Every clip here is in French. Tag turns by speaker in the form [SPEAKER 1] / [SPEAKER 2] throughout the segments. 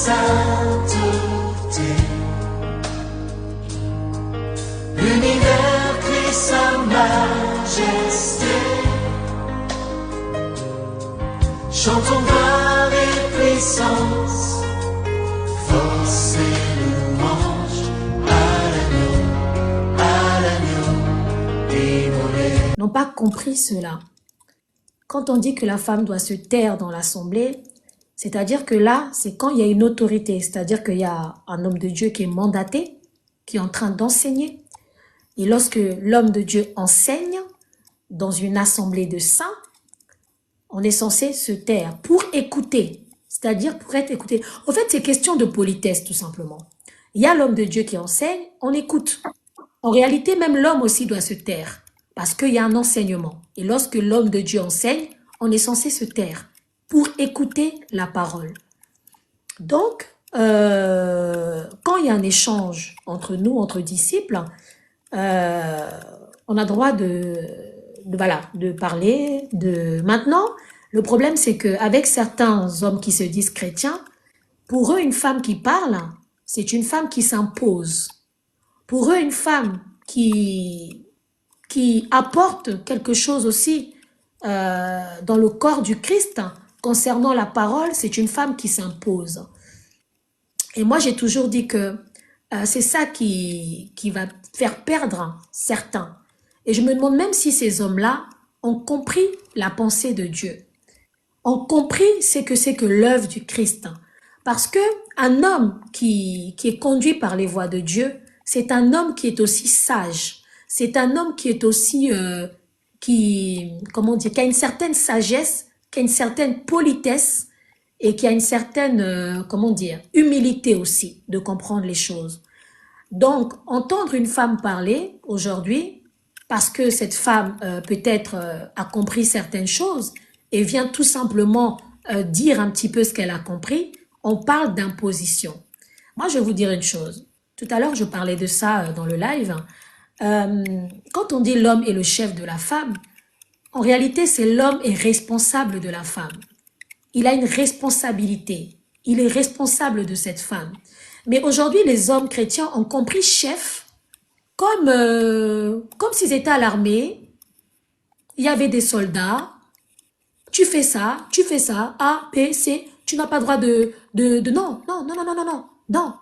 [SPEAKER 1] sainteté. L'univers crie sa majesté. Chantons gloire et puissance, force et louange à l'agneau immolé.
[SPEAKER 2] N'ont pas compris cela. Quand on dit que la femme doit se taire dans l'assemblée, c'est-à-dire que là, c'est quand il y a une autorité, c'est-à-dire qu'il y a un homme de Dieu qui est mandaté, qui est en train d'enseigner. Et lorsque l'homme de Dieu enseigne dans une assemblée de saints, on est censé se taire pour écouter, c'est-à-dire pour être écouté. En fait, c'est question de politesse, tout simplement. Il y a l'homme de Dieu qui enseigne, on écoute. En réalité, même l'homme aussi doit se taire, parce qu'il y a un enseignement. Et lorsque l'homme de Dieu enseigne, on est censé se taire pour écouter la parole. Donc, quand il y a un échange entre nous, entre disciples, on a droit de parler. Maintenant, le problème, c'est qu'avec certains hommes qui se disent chrétiens, pour eux, une femme qui parle, c'est une femme qui s'impose. Pour eux, une femme qui apporte quelque chose aussi dans le corps du Christ, concernant la parole, c'est une femme qui s'impose. Et moi, j'ai toujours dit que c'est ça qui va faire perdre certains. Et je me demande même si ces hommes-là ont compris la pensée de Dieu, ont compris ce que c'est que l'œuvre du Christ. Parce que un homme qui est conduit par les voies de Dieu, c'est un homme qui est aussi sage. C'est un homme qui est aussi, qui a une certaine sagesse, qui a une certaine politesse et qui a une certaine, humilité aussi de comprendre les choses. Donc, entendre une femme parler aujourd'hui, parce que cette femme peut-être a compris certaines choses et vient tout simplement dire un petit peu ce qu'elle a compris, on parle d'imposition. Moi, je vais vous dire une chose. Tout à l'heure, je parlais de ça dans le live. Quand on dit l'homme est le chef de la femme, en réalité, c'est l'homme est responsable de la femme. Il a une responsabilité. Il est responsable de cette femme. Mais aujourd'hui, les hommes chrétiens ont compris chef comme s'ils étaient à l'armée. Il y avait des soldats. Tu fais ça, A, B, C. Tu n'as pas droit non. Non.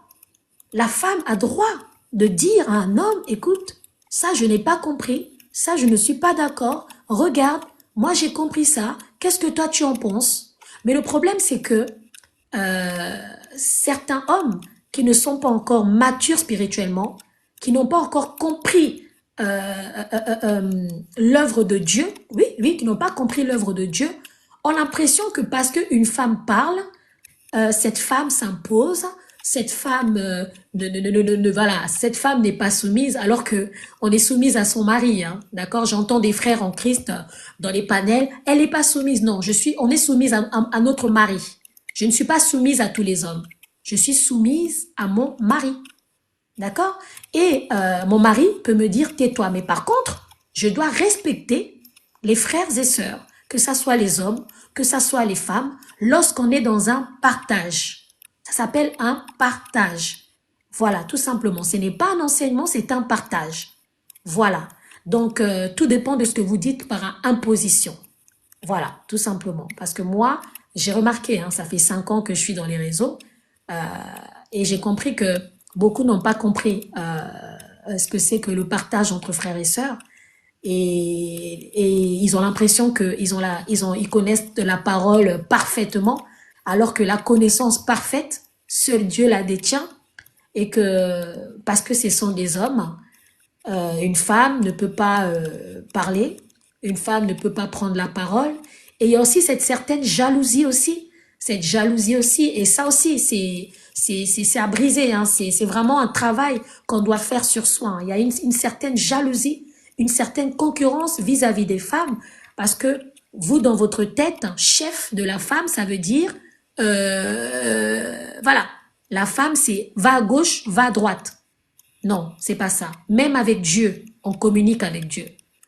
[SPEAKER 2] La femme a droit de dire à un homme, écoute, ça je n'ai pas compris, ça je ne suis pas d'accord, regarde, moi j'ai compris ça, qu'est-ce que toi tu en penses? Mais le problème c'est que certains hommes qui ne sont pas encore matures spirituellement, qui n'ont pas encore compris l'œuvre de Dieu, oui, qui n'ont pas compris l'œuvre de Dieu, ont l'impression que parce qu'une femme parle, cette femme s'impose, cette femme cette femme n'est pas soumise alors que on est soumise à son mari, hein, d'accord? J'entends des frères en Christ dans les panels, elle n'est pas soumise, non, on est soumise à notre mari. Je ne suis pas soumise à tous les hommes. Je suis soumise à mon mari, d'accord? Et mon mari peut me dire tais-toi, mais par contre, je dois respecter les frères et sœurs, que ça soit les hommes, que ça soit les femmes, lorsqu'on est dans un partage. Ça s'appelle un partage. Voilà, tout simplement. Ce n'est pas un enseignement, c'est un partage. Voilà. Donc, tout dépend de ce que vous dites par imposition. Voilà, tout simplement. Parce que moi, j'ai remarqué, hein, ça fait 5 ans que je suis dans les réseaux et j'ai compris que beaucoup n'ont pas compris ce que c'est que le partage entre frères et sœurs. Et ils ont l'impression qu'ils connaissent de la parole parfaitement, alors que la connaissance parfaite, seul Dieu la détient, et que parce que ce sont des hommes, une femme ne peut pas parler, une femme ne peut pas prendre la parole, et il y a aussi cette certaine jalousie aussi, et ça aussi c'est à briser, hein, c'est vraiment un travail qu'on doit faire sur soi, hein. Il y a une certaine jalousie, une certaine concurrence vis-à-vis des femmes, parce que vous, dans votre tête, chef de la femme, ça veut dire, voilà, la femme, c'est va à gauche, va à droite. Non, c'est pas ça. Même avec Dieu, on communique avec Dieu.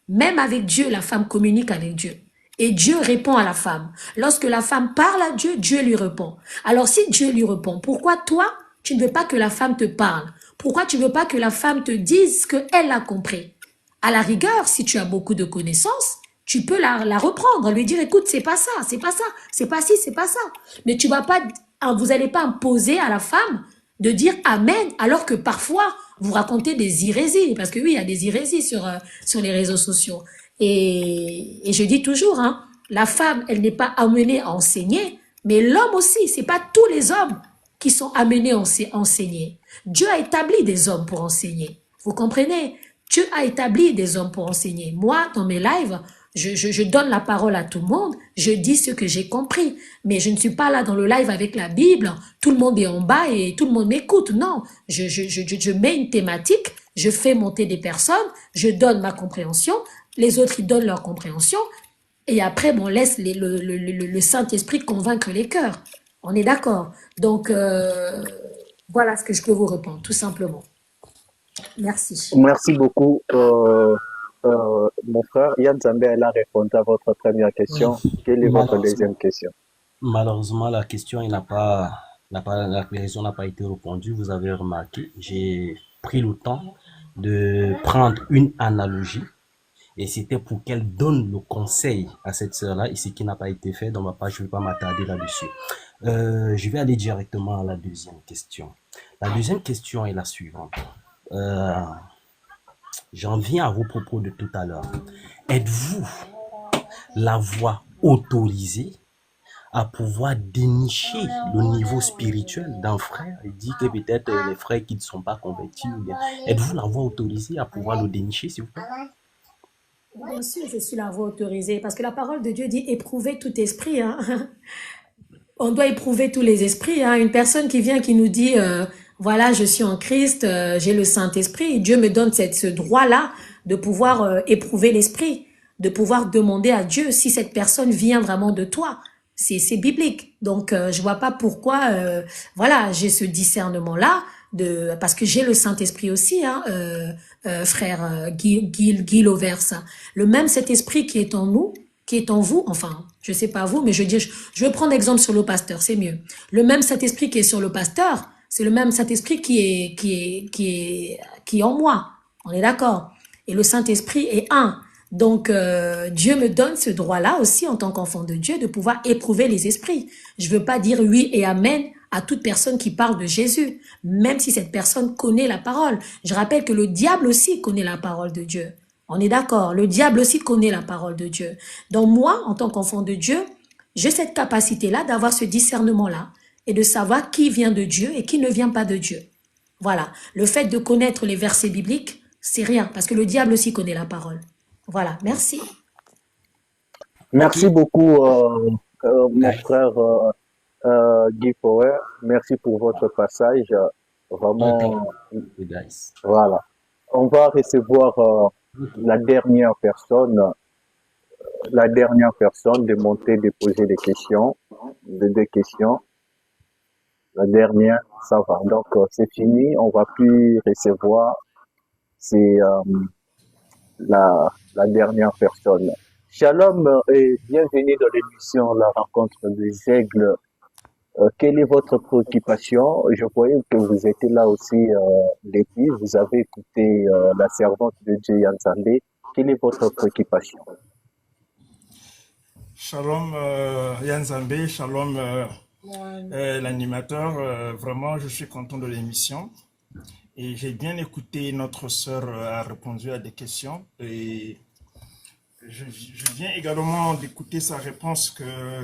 [SPEAKER 2] Même avec Dieu, la femme communique avec Dieu. Et Dieu répond à la femme. Lorsque la femme parle à Dieu, Dieu lui répond. Alors si Dieu lui répond, pourquoi toi, tu ne veux pas que la femme te parle? Pourquoi tu ne veux pas que la femme te dise ce qu'elle a compris? À la rigueur, si tu as beaucoup de connaissances, tu peux la reprendre, lui dire, écoute, c'est pas ça, c'est pas ça, c'est pas ci, c'est pas ça. Mais tu vas pas, vous allez pas imposer à la femme de dire Amen, alors que parfois, vous racontez des hérésies, parce que oui, il y a des hérésies sur les réseaux sociaux. Et je dis toujours, hein, la femme, elle n'est pas amenée à enseigner, mais l'homme aussi, c'est pas tous les hommes qui sont amenés à enseigner. Dieu a établi des hommes pour enseigner. Vous comprenez? Dieu a établi des hommes pour enseigner. Moi, dans mes lives, je donne la parole à tout le monde, je dis ce que j'ai compris, mais je ne suis pas là dans le live avec la Bible, tout le monde est en bas et tout le monde m'écoute. Non, je mets une thématique, je fais monter des personnes, je donne ma compréhension, les autres ils donnent leur compréhension, et après, bon, on laisse le Saint-Esprit convaincre les cœurs. On est d'accord. Donc, voilà ce que je peux vous répondre, tout simplement. Merci.
[SPEAKER 3] Merci beaucoup, mon frère. Yann Zambé, elle a répondu à votre première question. Quelle est votre deuxième
[SPEAKER 4] Malheureusement,
[SPEAKER 3] question?
[SPEAKER 4] malheureusement, la question la question n'a pas été répondue. Vous avez remarqué, j'ai pris le temps de prendre une analogie et c'était pour qu'elle donne le conseil à cette sœur-là et ce qui n'a pas été fait dans ma page, je ne vais pas m'attarder là-dessus. Je vais aller directement à la deuxième question. La deuxième question est la suivante. Euh, J'en viens à vos propos de tout à l'heure. Êtes-vous la voix autorisée à pouvoir dénicher le niveau spirituel d'un frère et dire que peut-être les frères qui ne sont pas convertis ou bien êtes-vous la voix autorisée à pouvoir le dénicher, s'il vous plaît?
[SPEAKER 2] Bien sûr, je suis la voix autorisée, parce que la parole de Dieu dit éprouver tout esprit. Hein. On doit éprouver tous les esprits. Hein. Une personne qui vient, qui nous dit, voilà, je suis en Christ, j'ai le Saint-Esprit, Dieu me donne ce droit-là de pouvoir éprouver l'esprit, de pouvoir demander à Dieu si cette personne vient vraiment de toi. C'est biblique. Donc, je vois pas pourquoi, voilà, j'ai ce discernement-là, parce que j'ai le Saint-Esprit aussi, hein, frère Guy Lauverse. Le même cet esprit qui est en nous, qui est en vous, enfin, je sais pas vous, mais je vais prendre exemple sur le pasteur, c'est mieux. Le même Saint-Esprit qui est sur le pasteur, c'est le même Saint-Esprit qui est en moi. On est d'accord? Et le Saint-Esprit est un. Donc, Dieu me donne ce droit-là aussi, en tant qu'enfant de Dieu, de pouvoir éprouver les esprits. Je veux pas dire oui et amen à toute personne qui parle de Jésus, même si cette personne connaît la parole. Je rappelle que le diable aussi connaît la parole de Dieu. On est d'accord. Le diable aussi connaît la parole de Dieu. Donc moi, en tant qu'enfant de Dieu, j'ai cette capacité-là d'avoir ce discernement-là et de savoir qui vient de Dieu et qui ne vient pas de Dieu. Voilà. Le fait de connaître les versets bibliques, c'est rien, parce que le diable aussi connaît la parole. Voilà. Merci.
[SPEAKER 3] Merci
[SPEAKER 4] Ok,
[SPEAKER 3] beaucoup, mon
[SPEAKER 4] guys.
[SPEAKER 3] frère Guy Power. Merci pour votre passage.
[SPEAKER 4] Ok,
[SPEAKER 3] Vraiment,
[SPEAKER 4] guys.
[SPEAKER 3] voilà. On va recevoir la dernière personne de monter, de poser des questions, de deux questions. La dernière, ça va. Donc, c'est fini. On va plus recevoir. C'est la dernière personne. Shalom et bienvenue dans l'émission La rencontre des aigles. Quelle est votre préoccupation? Je voyais que vous étiez là aussi depuis. Vous avez écouté la servante de Dieu Yann Zambé. Quelle est votre préoccupation?
[SPEAKER 5] Shalom Yann Zambé, shalom l'animateur. Vraiment, je suis content de l'émission. Et j'ai bien écouté, notre sœur a répondu à des questions. Et je viens également d'écouter sa réponse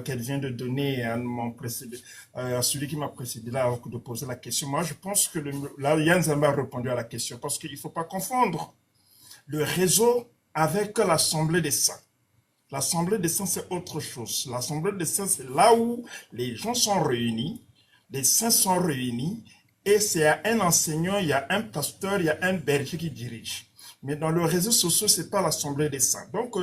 [SPEAKER 5] qu'elle vient de donner à celui qui m'a précédé là, de poser la question. Moi, je pense que là, Yann Zambé a répondu à la question parce qu'il ne faut pas confondre le réseau avec l'Assemblée des saints. L'Assemblée des saints, c'est autre chose. L'Assemblée des saints, c'est là où les gens sont réunis, les saints sont réunis, et c'est un enseignant, il y a un pasteur, il y a un berger qui dirige. Mais dans le réseau social, c'est pas l'Assemblée des saints. Donc,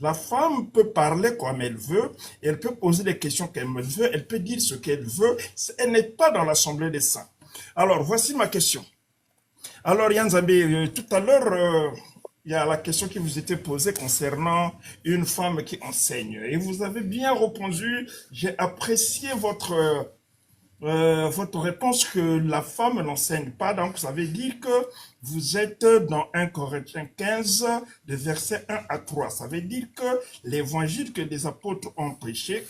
[SPEAKER 5] la femme peut parler comme elle veut, elle peut poser des questions qu'elle veut, elle peut dire ce qu'elle veut, elle n'est pas dans l'Assemblée des saints. Alors, voici ma question. Alors, Yann Zambé, tout à l'heure, il y a la question qui vous était posée concernant une femme qui enseigne. Et vous avez bien répondu. J'ai apprécié votre réponse que la femme n'enseigne pas. Donc, ça veut dire que vous êtes dans 1 Corinthiens 15, de versets 1 à 3. Ça veut dire que l'évangile que les apôtres ont prêché,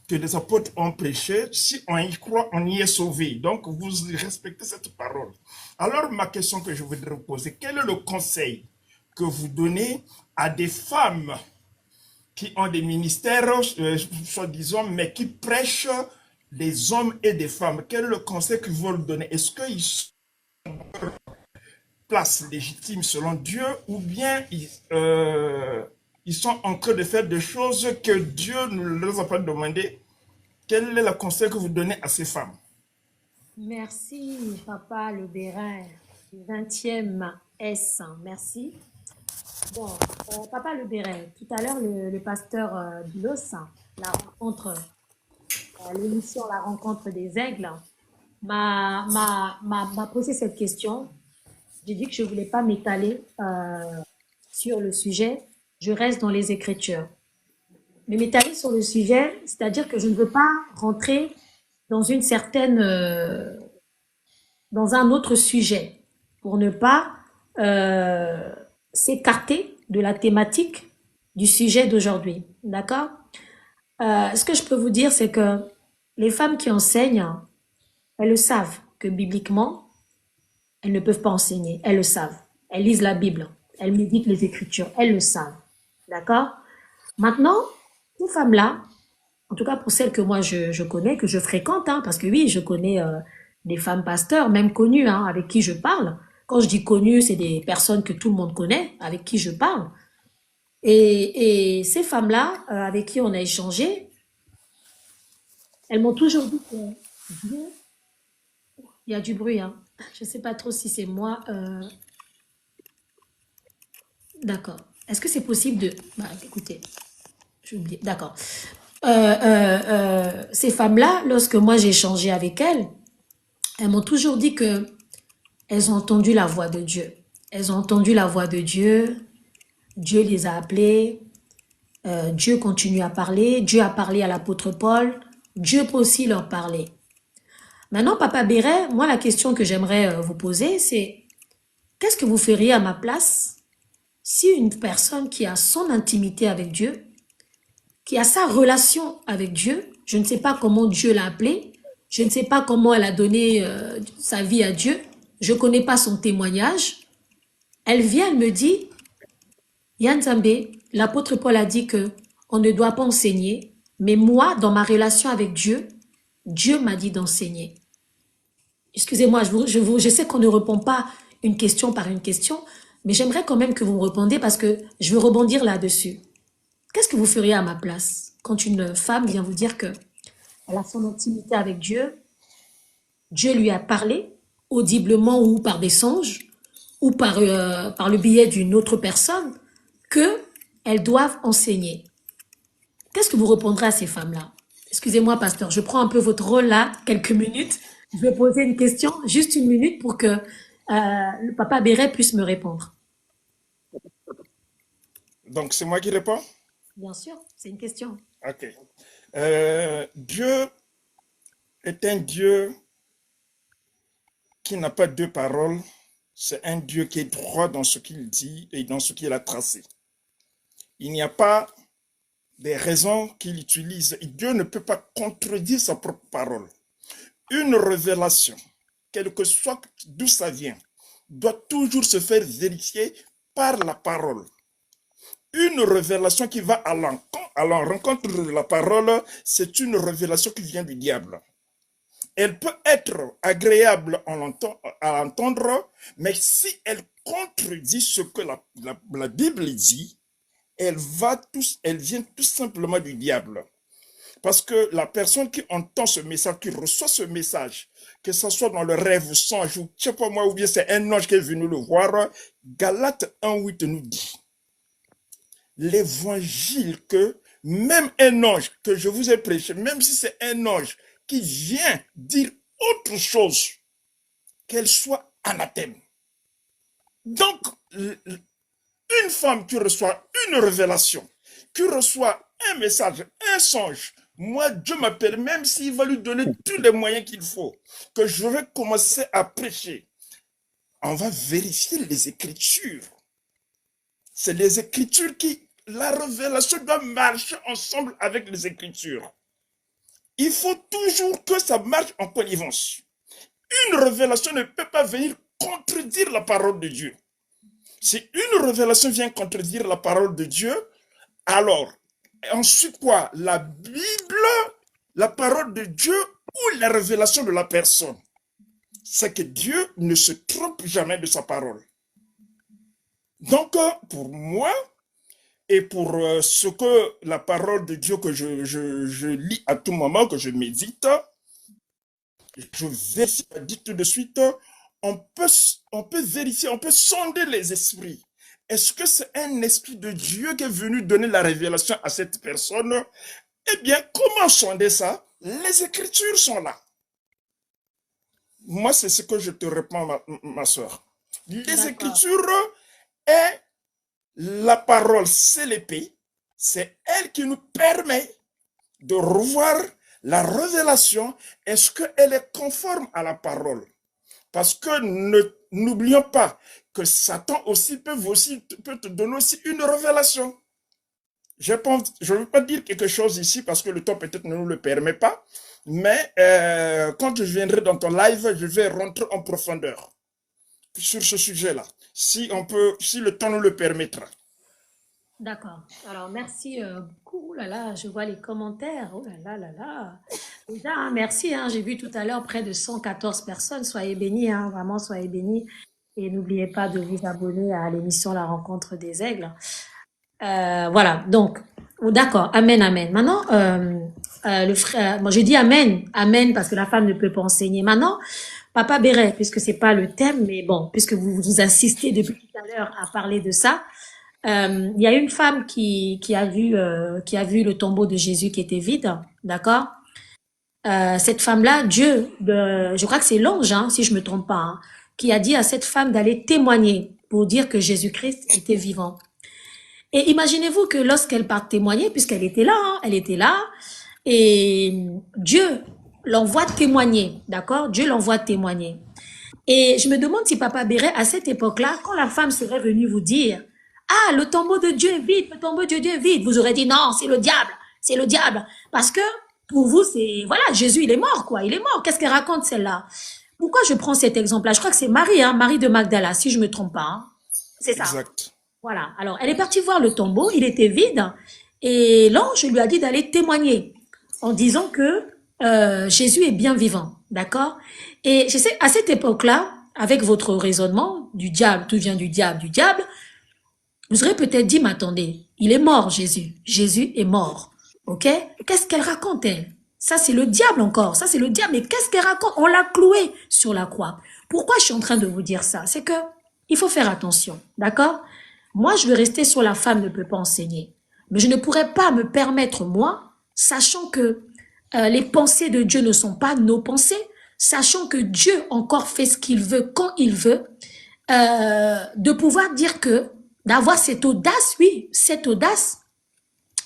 [SPEAKER 5] que les apôtres ont prêché, si on y croit, on y est sauvé. Donc, vous respectez cette parole. Alors, ma question que je voudrais vous poser, quel est le conseil que vous donnez à des femmes qui ont des ministères, soi-disant, mais qui prêchent les hommes et des femmes? Quel est le conseil que vous leur donnez? Est-ce qu'ils sont à leur place légitime selon Dieu, ou bien ils sont en train de faire des choses que Dieu ne leur a pas demandé? Quel est le conseil que vous donnez à ces femmes?
[SPEAKER 2] Merci, Papa Le Bérin, du 20e S. Merci. Bon, Papa Le Bérin, tout à l'heure, le pasteur Bilos, la rencontre, l'émission La rencontre des aigles, m'a posé cette question. J'ai dit que je ne voulais pas m'étaler sur le sujet. Je reste dans les Écritures. Mais m'étaler sur le sujet, c'est-à-dire que je ne veux pas rentrer dans une certaine, dans un autre sujet pour ne pas s'écarter de la thématique du sujet d'aujourd'hui. D'accord? Ce que je peux vous dire, c'est que les femmes qui enseignent, elles le savent que bibliquement, elles ne peuvent pas enseigner. Elles le savent. Elles lisent la Bible. Elles méditent les Écritures. Elles le savent. D'accord? Maintenant, ces femmes-là, en tout cas pour celles que moi je connais, que je fréquente, hein, parce que oui, je connais des femmes pasteurs, même connues, hein, avec qui je parle. Quand je dis connues, c'est des personnes que tout le monde connaît, avec qui je parle. Et ces femmes-là, avec qui on a échangé, elles m'ont toujours dit que Dieu, il y a du bruit, hein. Je ne sais pas trop si c'est moi. D'accord. Est-ce que c'est possible de... Bah, écoutez, j'ai oublié. D'accord. Ces femmes-là, lorsque moi j'ai échangé avec elles, elles m'ont toujours dit que elles ont entendu la voix de Dieu. Elles ont entendu la voix de Dieu. Dieu les a appelées. Dieu continue à parler. Dieu a parlé à l'apôtre Paul. Dieu peut aussi leur parler. Maintenant, Papa Béret, moi la question que j'aimerais vous poser, c'est qu'est-ce que vous feriez à ma place si une personne qui a son intimité avec Dieu, qui a sa relation avec Dieu, je ne sais pas comment Dieu l'a appelée, je ne sais pas comment elle a donné sa vie à Dieu, je ne connais pas son témoignage, elle vient, elle me dit, Yann Zambé, l'apôtre Paul a dit que on ne doit pas enseigner, mais moi, dans ma relation avec Dieu, Dieu m'a dit d'enseigner. Excusez-moi, je sais qu'on ne répond pas une question par une question, mais j'aimerais quand même que vous me répondiez parce que je veux rebondir là-dessus. Qu'est-ce que vous feriez à ma place quand une femme vient vous dire que elle a son intimité avec Dieu, Dieu lui a parlé audiblement ou par des songes ou par le biais d'une autre personne qu'elles doivent enseigner. Qu'est-ce que vous répondrez à ces femmes-là? Excusez-moi, pasteur, je prends un peu votre rôle là, quelques minutes. Je vais poser une question, juste une minute pour que le papa Béret puisse me répondre.
[SPEAKER 5] Donc, c'est moi qui réponds?
[SPEAKER 2] Bien sûr, c'est une question.
[SPEAKER 5] Ok. Dieu est un Dieu qui n'a pas deux paroles. C'est un Dieu qui est droit dans ce qu'il dit et dans ce qu'il a tracé. Il n'y a pas des raisons qu'il utilise. Dieu ne peut pas contredire sa propre parole. Une révélation, quel que soit d'où ça vient, doit toujours se faire vérifier par la parole. Une révélation qui va à l'encontre de la parole, c'est une révélation qui vient du diable. Elle peut être agréable à entendre, mais si elle contredit ce que la Bible dit, elle vient tout simplement du diable. Parce que la personne qui entend ce message, qui reçoit ce message, que ce soit dans le rêve, songe, ou je sais pas moi, ou bien c'est un ange qui est venu le voir, Galates 1,8 nous dit, l'évangile que même un ange que je vous ai prêché, même si c'est un ange qui vient dire autre chose, qu'elle soit anathème. Donc, Une femme qui reçoit une révélation, qui reçoit un message, un songe, moi, Dieu m'appelle, même s'il va lui donner tous les moyens qu'il faut, que je vais commencer à prêcher. On va vérifier les Écritures. C'est les Écritures qui... La révélation doit marcher ensemble avec les Écritures. Il faut toujours que ça marche en connivence. Une révélation ne peut pas venir contredire la parole de Dieu. Si une révélation vient contredire la parole de Dieu, alors, ensuite quoi? La Bible, la parole de Dieu ou la révélation de la personne. C'est que Dieu ne se trompe jamais de sa parole. Donc, pour moi, et pour ce que la parole de Dieu que je lis à tout moment, que je médite, je vérifie, dit tout de suite, on peut vérifier, on peut sonder les esprits. Est-ce que c'est un esprit de Dieu qui est venu donner la révélation à cette personne? Eh bien, comment sonder ça? Les Écritures sont là. Moi, c'est ce que je te réponds, ma soeur. Les Écritures est la parole, c'est l'épée. C'est elle qui nous permet de revoir la révélation. Est-ce qu'elle est conforme à la parole? Parce que n'oublions pas que Satan aussi peut te donner aussi une révélation. Je ne veux pas dire quelque chose ici parce que le temps peut-être ne nous le permet pas, mais quand je viendrai dans ton live, je vais rentrer en profondeur sur ce sujet-là, si le temps nous le permettra.
[SPEAKER 2] D'accord. Alors, merci beaucoup. Oh là là, je vois les commentaires. Oh là là là là. Déjà, hein, merci. Hein, j'ai vu tout à l'heure près de 114 personnes. Soyez bénis, hein, vraiment, soyez bénis. Et n'oubliez pas de vous abonner à l'émission La Rencontre des Aigles. Voilà, donc, d'accord. Amen, amen. Maintenant, le frère, moi je dis amen, amen, parce que la femme ne peut pas enseigner. Maintenant, Papa Béret, puisque c'est pas le thème, mais bon, puisque vous insistez depuis tout à l'heure à parler de ça, il y a une femme qui a vu le tombeau de Jésus qui était vide, d'accord? Cette femme-là, je crois que c'est l'ange, hein, si je me trompe pas, hein, qui a dit à cette femme d'aller témoigner pour dire que Jésus-Christ était vivant. Et imaginez-vous que lorsqu'elle part témoigner, puisqu'elle était là, hein, elle était là, et Dieu l'envoie témoigner, d'accord? Dieu l'envoie témoigner. Et je me demande si Papa Béret, à cette époque-là, quand la femme serait venue vous dire « Ah, le tombeau de Dieu est vide, le tombeau de Dieu est vide », vous aurez dit « Non, c'est le diable, c'est le diable ». Parce que pour vous, c'est... Voilà, Jésus, il est mort, quoi, il est mort. Qu'est-ce qu'elle raconte, celle-là? Pourquoi je prends cet exemple-là? Je crois que c'est Marie, hein, Marie de Magdala, si je me trompe pas. Hein. C'est ça.
[SPEAKER 5] Exact.
[SPEAKER 2] Voilà. Alors, elle est partie voir le tombeau, il était vide, et l'ange lui a dit d'aller témoigner en disant que Jésus est bien vivant, d'accord? Et je sais, à cette époque-là, avec votre raisonnement du diable, tout vient du diable, vous aurez peut-être dit, mais attendez, il est mort, Jésus. Jésus est mort, ok? Qu'est-ce qu'elle raconte, elle? Ça, c'est le diable encore, ça, c'est le diable, mais qu'est-ce qu'elle raconte? On l'a cloué sur la croix. Pourquoi je suis en train de vous dire ça? C'est que il faut faire attention, d'accord? Moi, je vais rester sur la femme ne peut pas enseigner. Mais je ne pourrais pas me permettre, moi, sachant que les pensées de Dieu ne sont pas nos pensées, sachant que Dieu encore fait ce qu'il veut quand il veut, de pouvoir dire que, d'avoir cette audace, oui, cette audace,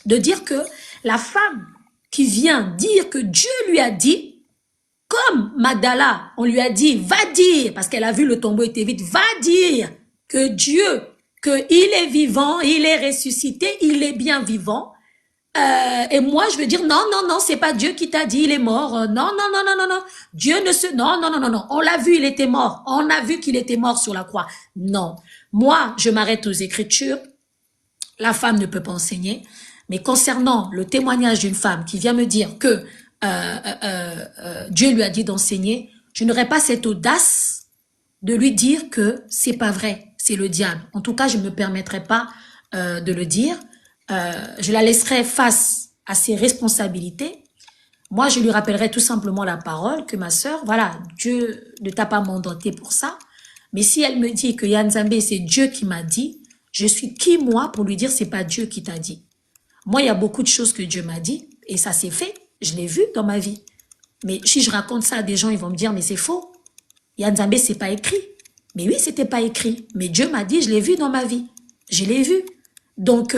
[SPEAKER 2] de dire que la femme qui vient dire que Dieu lui a dit, comme Magdala, on lui a dit, va dire, parce qu'elle a vu le tombeau était vide, va dire que Dieu, qu'il est vivant, il est ressuscité, il est bien vivant. Et moi, je veux dire, non, non, non, c'est pas Dieu qui t'a dit, il est mort. Non, non, non, non, non, non. Dieu ne se... Non, non, non, non, non. On l'a vu, il était mort. On a vu qu'il était mort sur la croix. Non. Moi, je m'arrête aux Écritures. La femme ne peut pas enseigner. Mais concernant le témoignage d'une femme qui vient me dire que Dieu lui a dit d'enseigner, je n'aurais pas cette audace de lui dire que c'est pas vrai, c'est le diable. En tout cas, je ne me permettrai pas de le dire. Je la laisserai face à ses responsabilités. Moi, je lui rappellerai tout simplement la parole que ma sœur, voilà, Dieu ne t'a pas mandaté pour ça. Mais si elle me dit que Yann Zambé, c'est Dieu qui m'a dit, je suis qui moi pour lui dire c'est pas Dieu qui t'a dit. Moi, il y a beaucoup de choses que Dieu m'a dit et ça s'est fait. Je l'ai vu dans ma vie. Mais si je raconte ça à des gens, ils vont me dire mais c'est faux. Yann Zambé, c'est pas écrit. Mais oui, c'était pas écrit. Mais Dieu m'a dit, je l'ai vu dans ma vie. Je l'ai vu. Donc,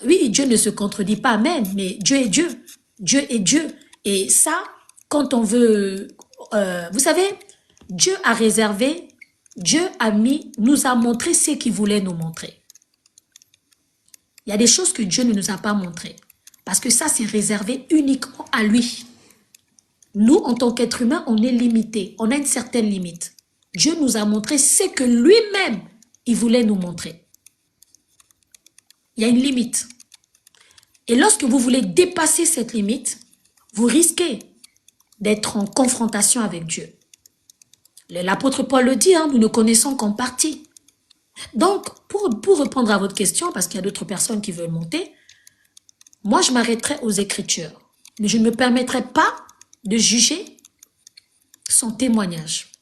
[SPEAKER 2] oui, Dieu ne se contredit pas, amen, mais Dieu est Dieu. Dieu est Dieu. Et ça, quand on veut... vous savez, Dieu a réservé, Dieu a mis, nous a montré ce qu'il voulait nous montrer. Il y a des choses que Dieu ne nous a pas montrées. Parce que ça, c'est réservé uniquement à lui. Nous, en tant qu'êtres humains, on est limité. On a une certaine limite. Dieu nous a montré ce que lui-même, il voulait nous montrer. Il y a une limite. Et lorsque vous voulez dépasser cette limite, vous risquez d'être en confrontation avec Dieu. L'apôtre Paul le dit, hein, nous ne connaissons qu'en partie. Donc, pour répondre à votre question, parce qu'il y a d'autres personnes qui veulent monter, moi, je m'arrêterai aux Écritures. Mais je ne me permettrai pas de juger son témoignage.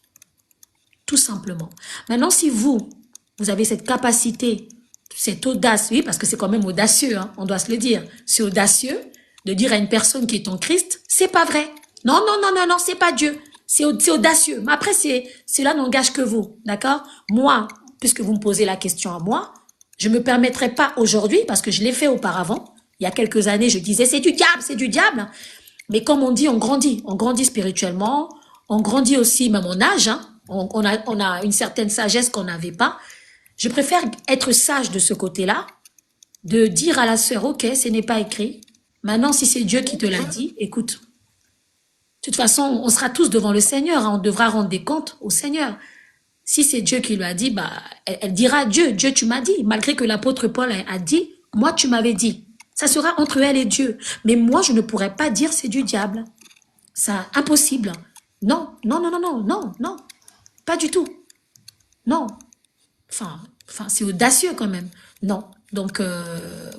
[SPEAKER 2] Tout simplement. Maintenant, si vous avez cette capacité, cette audace, oui, parce que c'est quand même audacieux, hein, on doit se le dire. C'est audacieux de dire à une personne qui est en Christ, c'est pas vrai. Non, non, non, non, non, c'est pas Dieu. C'est audacieux. Mais après, cela n'engage que vous, d'accord? Moi, puisque vous me posez la question à moi, je me permettrai pas aujourd'hui, parce que je l'ai fait auparavant. Il y a quelques années, je disais, c'est du diable, c'est du diable. Mais comme on dit, on grandit spirituellement, on grandit aussi même en âge, hein. On a une certaine sagesse qu'on n'avait pas. Je préfère être sage de ce côté-là, de dire à la sœur, ok, ce n'est pas écrit. Maintenant, si c'est Dieu qui te l'a dit, écoute. De toute façon, on sera tous devant le Seigneur, hein, on devra rendre des comptes au Seigneur. Si c'est Dieu qui lui a dit, bah, elle dira à Dieu, Dieu, tu m'as dit, malgré que l'apôtre Paul a dit, moi, tu m'avais dit. Ça sera entre elle et Dieu. Mais moi, je ne pourrais pas dire c'est du diable. Ça, impossible. Non, non, non, non, non, non, non. Pas du tout. Non. Enfin, c'est audacieux quand même. Non. Donc,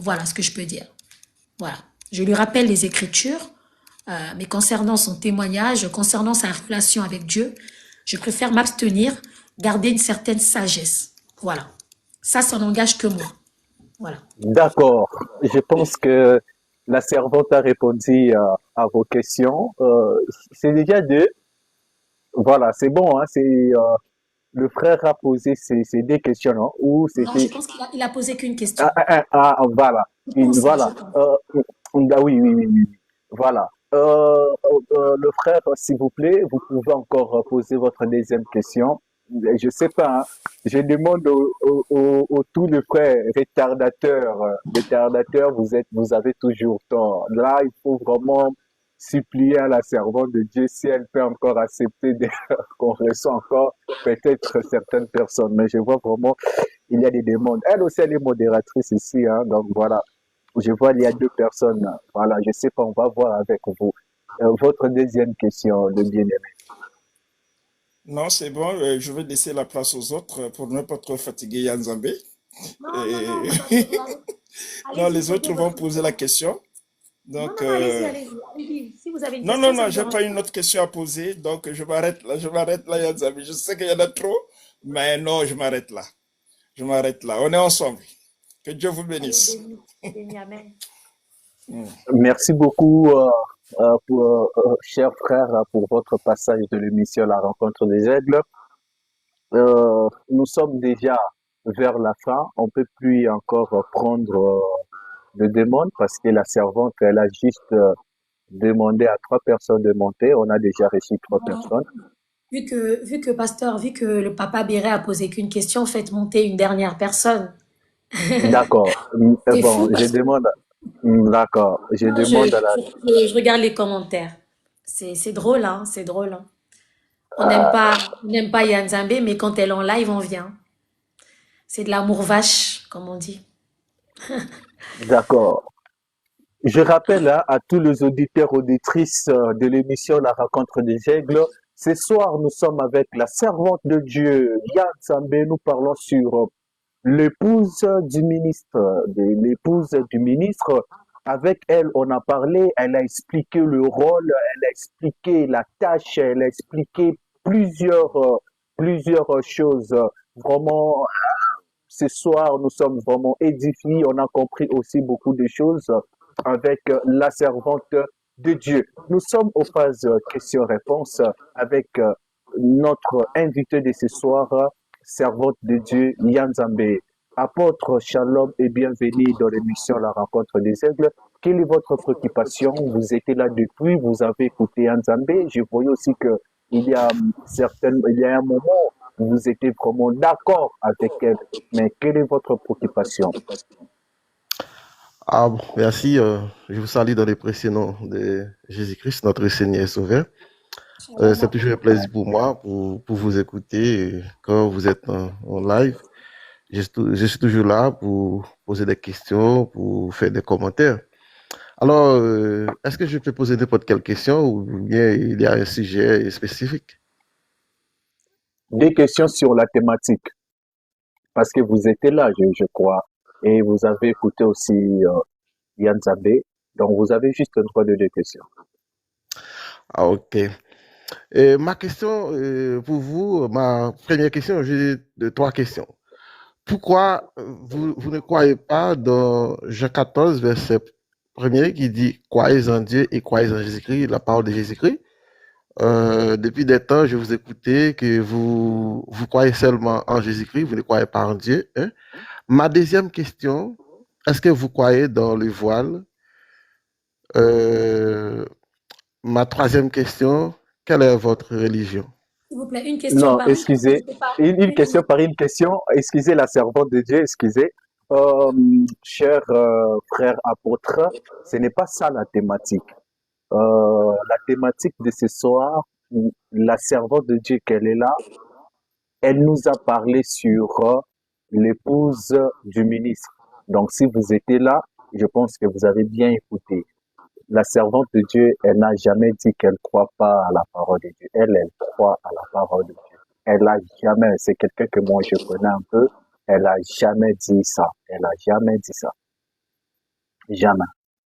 [SPEAKER 2] voilà ce que je peux dire. Voilà. Je lui rappelle les Écritures, mais concernant son témoignage, concernant sa relation avec Dieu, je préfère m'abstenir, garder une certaine sagesse. Voilà. Ça n'engage que moi. Voilà.
[SPEAKER 3] D'accord. Je pense que la servante a répondu à vos questions. C'est déjà deux. Voilà, c'est bon, hein, le frère a posé ces deux questions, non? Ou
[SPEAKER 2] Non, je
[SPEAKER 3] c'était...
[SPEAKER 2] pense qu'il a posé qu'une question.
[SPEAKER 3] Voilà.
[SPEAKER 2] Je pense, hein, je
[SPEAKER 3] Voilà.
[SPEAKER 2] pense.
[SPEAKER 3] Oui, oui, oui, oui. Voilà. Le frère, s'il vous plaît, vous pouvez encore poser votre deuxième question. Je sais pas, hein. Je demande tous les frères retardateurs, vous avez toujours tort. Là, il faut vraiment supplier à la servante de Dieu si elle peut encore accepter qu'on reçoit encore peut-être certaines personnes. Mais je vois vraiment, il y a des demandes. Elle aussi, elle est modératrice ici, hein. Donc voilà. Je vois, il y a deux personnes. Voilà, je sais pas, on va voir avec vous. Votre deuxième question, le bien-aimé.
[SPEAKER 5] Non, c'est bon, je vais laisser la place aux autres pour ne pas trop fatiguer Yann Zambé.
[SPEAKER 2] Non, non, non,
[SPEAKER 5] Et- Non,
[SPEAKER 2] allez-y,
[SPEAKER 5] les
[SPEAKER 2] posez
[SPEAKER 5] autres vont
[SPEAKER 2] votre
[SPEAKER 5] poser la
[SPEAKER 2] question.
[SPEAKER 5] question.
[SPEAKER 2] Non,
[SPEAKER 5] Donc,
[SPEAKER 2] non, non, allez-y, allez-y, allez-y. Si vous avez une
[SPEAKER 5] non, non,
[SPEAKER 2] question, ça
[SPEAKER 5] non,
[SPEAKER 2] me
[SPEAKER 5] j'ai
[SPEAKER 2] dérange
[SPEAKER 5] pas
[SPEAKER 2] pas.
[SPEAKER 5] une autre question à poser. Donc, je m'arrête là, Yann Zambé. Je sais qu'il y en a trop, mais non, je m'arrête là. Je m'arrête là. On est ensemble. Que Dieu vous
[SPEAKER 2] Allez,
[SPEAKER 5] bénisse.
[SPEAKER 2] béni, béni, amen.
[SPEAKER 3] Merci beaucoup, cher frère, pour votre passage de l'émission La Rencontre des Aigles. Nous sommes déjà vers la fin. On peut plus encore prendre de demande parce que la servante, elle a juste demandé à trois personnes de monter. On a déjà reçu trois
[SPEAKER 2] Non,
[SPEAKER 3] personnes.
[SPEAKER 2] pasteur, vu que le papa Béret a posé qu'une question, faites monter une dernière personne.
[SPEAKER 3] D'accord.
[SPEAKER 2] C'est
[SPEAKER 3] Bon,
[SPEAKER 2] fou
[SPEAKER 3] je
[SPEAKER 2] parce que
[SPEAKER 3] demande, d'accord. Je
[SPEAKER 2] moi,
[SPEAKER 3] demande à la,
[SPEAKER 2] je regarde les commentaires. C'est drôle, hein, c'est drôle, hein. On n'aime pas Yann Zambé, mais quand elle est en live, on vient. C'est de l'amour vache, comme on dit.
[SPEAKER 3] d'accord. Je rappelle hein, à tous les auditeurs, auditrices de l'émission La Rencontre des Aigles, ce soir, nous sommes avec la servante de Dieu, Yann Zambé. Nous parlons sur l'épouse du ministre. Avec elle, on a parlé, elle a expliqué le rôle, elle a expliqué la tâche, elle a expliqué plusieurs choses. Vraiment, ce soir, nous sommes vraiment édifiés. On a compris aussi beaucoup de choses avec la servante de Dieu. Nous sommes aux phases questions-réponses avec notre invité de ce soir, servante de Dieu, Yann Zambé. Apôtre Shalom et bienvenue dans l'émission La Rencontre des Aigles. Quelle est votre préoccupation? Vous étiez là depuis, vous avez écouté Nzambé. Je voyais aussi que il y a un moment où vous étiez vraiment d'accord avec elle. Mais quelle est votre préoccupation?
[SPEAKER 6] Ah bon, merci. Je vous salue dans les précieux noms de Jésus-Christ, notre Seigneur et Sauveur. C'est toujours un plaisir pour moi pour vous écouter quand vous êtes en live. Je suis toujours là pour poser des questions, pour faire des commentaires. Alors, est-ce que je peux poser n'importe quelle question ou bien il y a un sujet spécifique?
[SPEAKER 3] Des questions sur la thématique, parce que vous étiez là, je crois, et vous avez écouté aussi Yann Zambé. Donc, vous avez juste un droit de deux questions.
[SPEAKER 6] Ah, ok. Ma question pour vous, ma première question, j'ai trois questions. Pourquoi vous ne croyez pas dans Jean 14, verset 1er, qui dit croyez en Dieu et croyez en Jésus-Christ, la parole de Jésus-Christ? Depuis des temps, je vous écoutais que vous croyez seulement en Jésus-Christ, vous ne croyez pas en Dieu. Hein? Ma deuxième question, est-ce que vous croyez dans le voile? Euh, Ma troisième question, quelle est votre religion?
[SPEAKER 2] S'il vous plaît, une question
[SPEAKER 3] Non,
[SPEAKER 2] par une question.
[SPEAKER 3] excusez,
[SPEAKER 2] Je sais pas.
[SPEAKER 3] une question par une question. Excusez la servante de Dieu, excusez. Cher frère apôtre, ce n'est pas ça la thématique. La thématique de ce soir, la servante de Dieu qu'elle est là, elle nous a parlé sur l'épouse du ministre. Donc, si vous étiez là, je pense que vous avez bien écouté. La servante de Dieu, elle n'a jamais dit qu'elle croit pas à la parole de Dieu. Elle croit à la parole de Dieu. Elle a jamais, c'est quelqu'un que moi je connais un peu, elle a jamais dit ça. Elle a jamais dit ça. Jamais.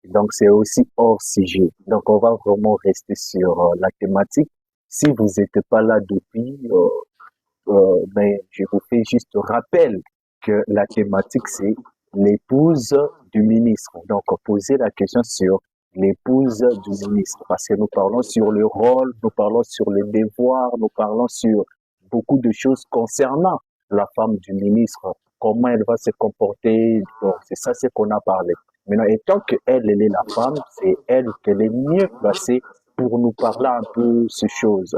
[SPEAKER 3] Donc c'est aussi hors sujet. Donc on va vraiment rester sur la thématique. Si vous n'êtes pas là depuis, mais je vous fais juste rappel que la thématique c'est l'épouse du ministre. Donc poser la question sur l'épouse du ministre parce que nous parlons sur le rôle, nous parlons sur les devoirs, nous parlons sur beaucoup de choses concernant la femme du ministre, comment elle va se comporter. Donc c'est ça ce qu'on a parlé. Maintenant, étant qu'elle, elle est la femme, c'est elle qu'elle est mieux placée pour nous parler un peu ces choses.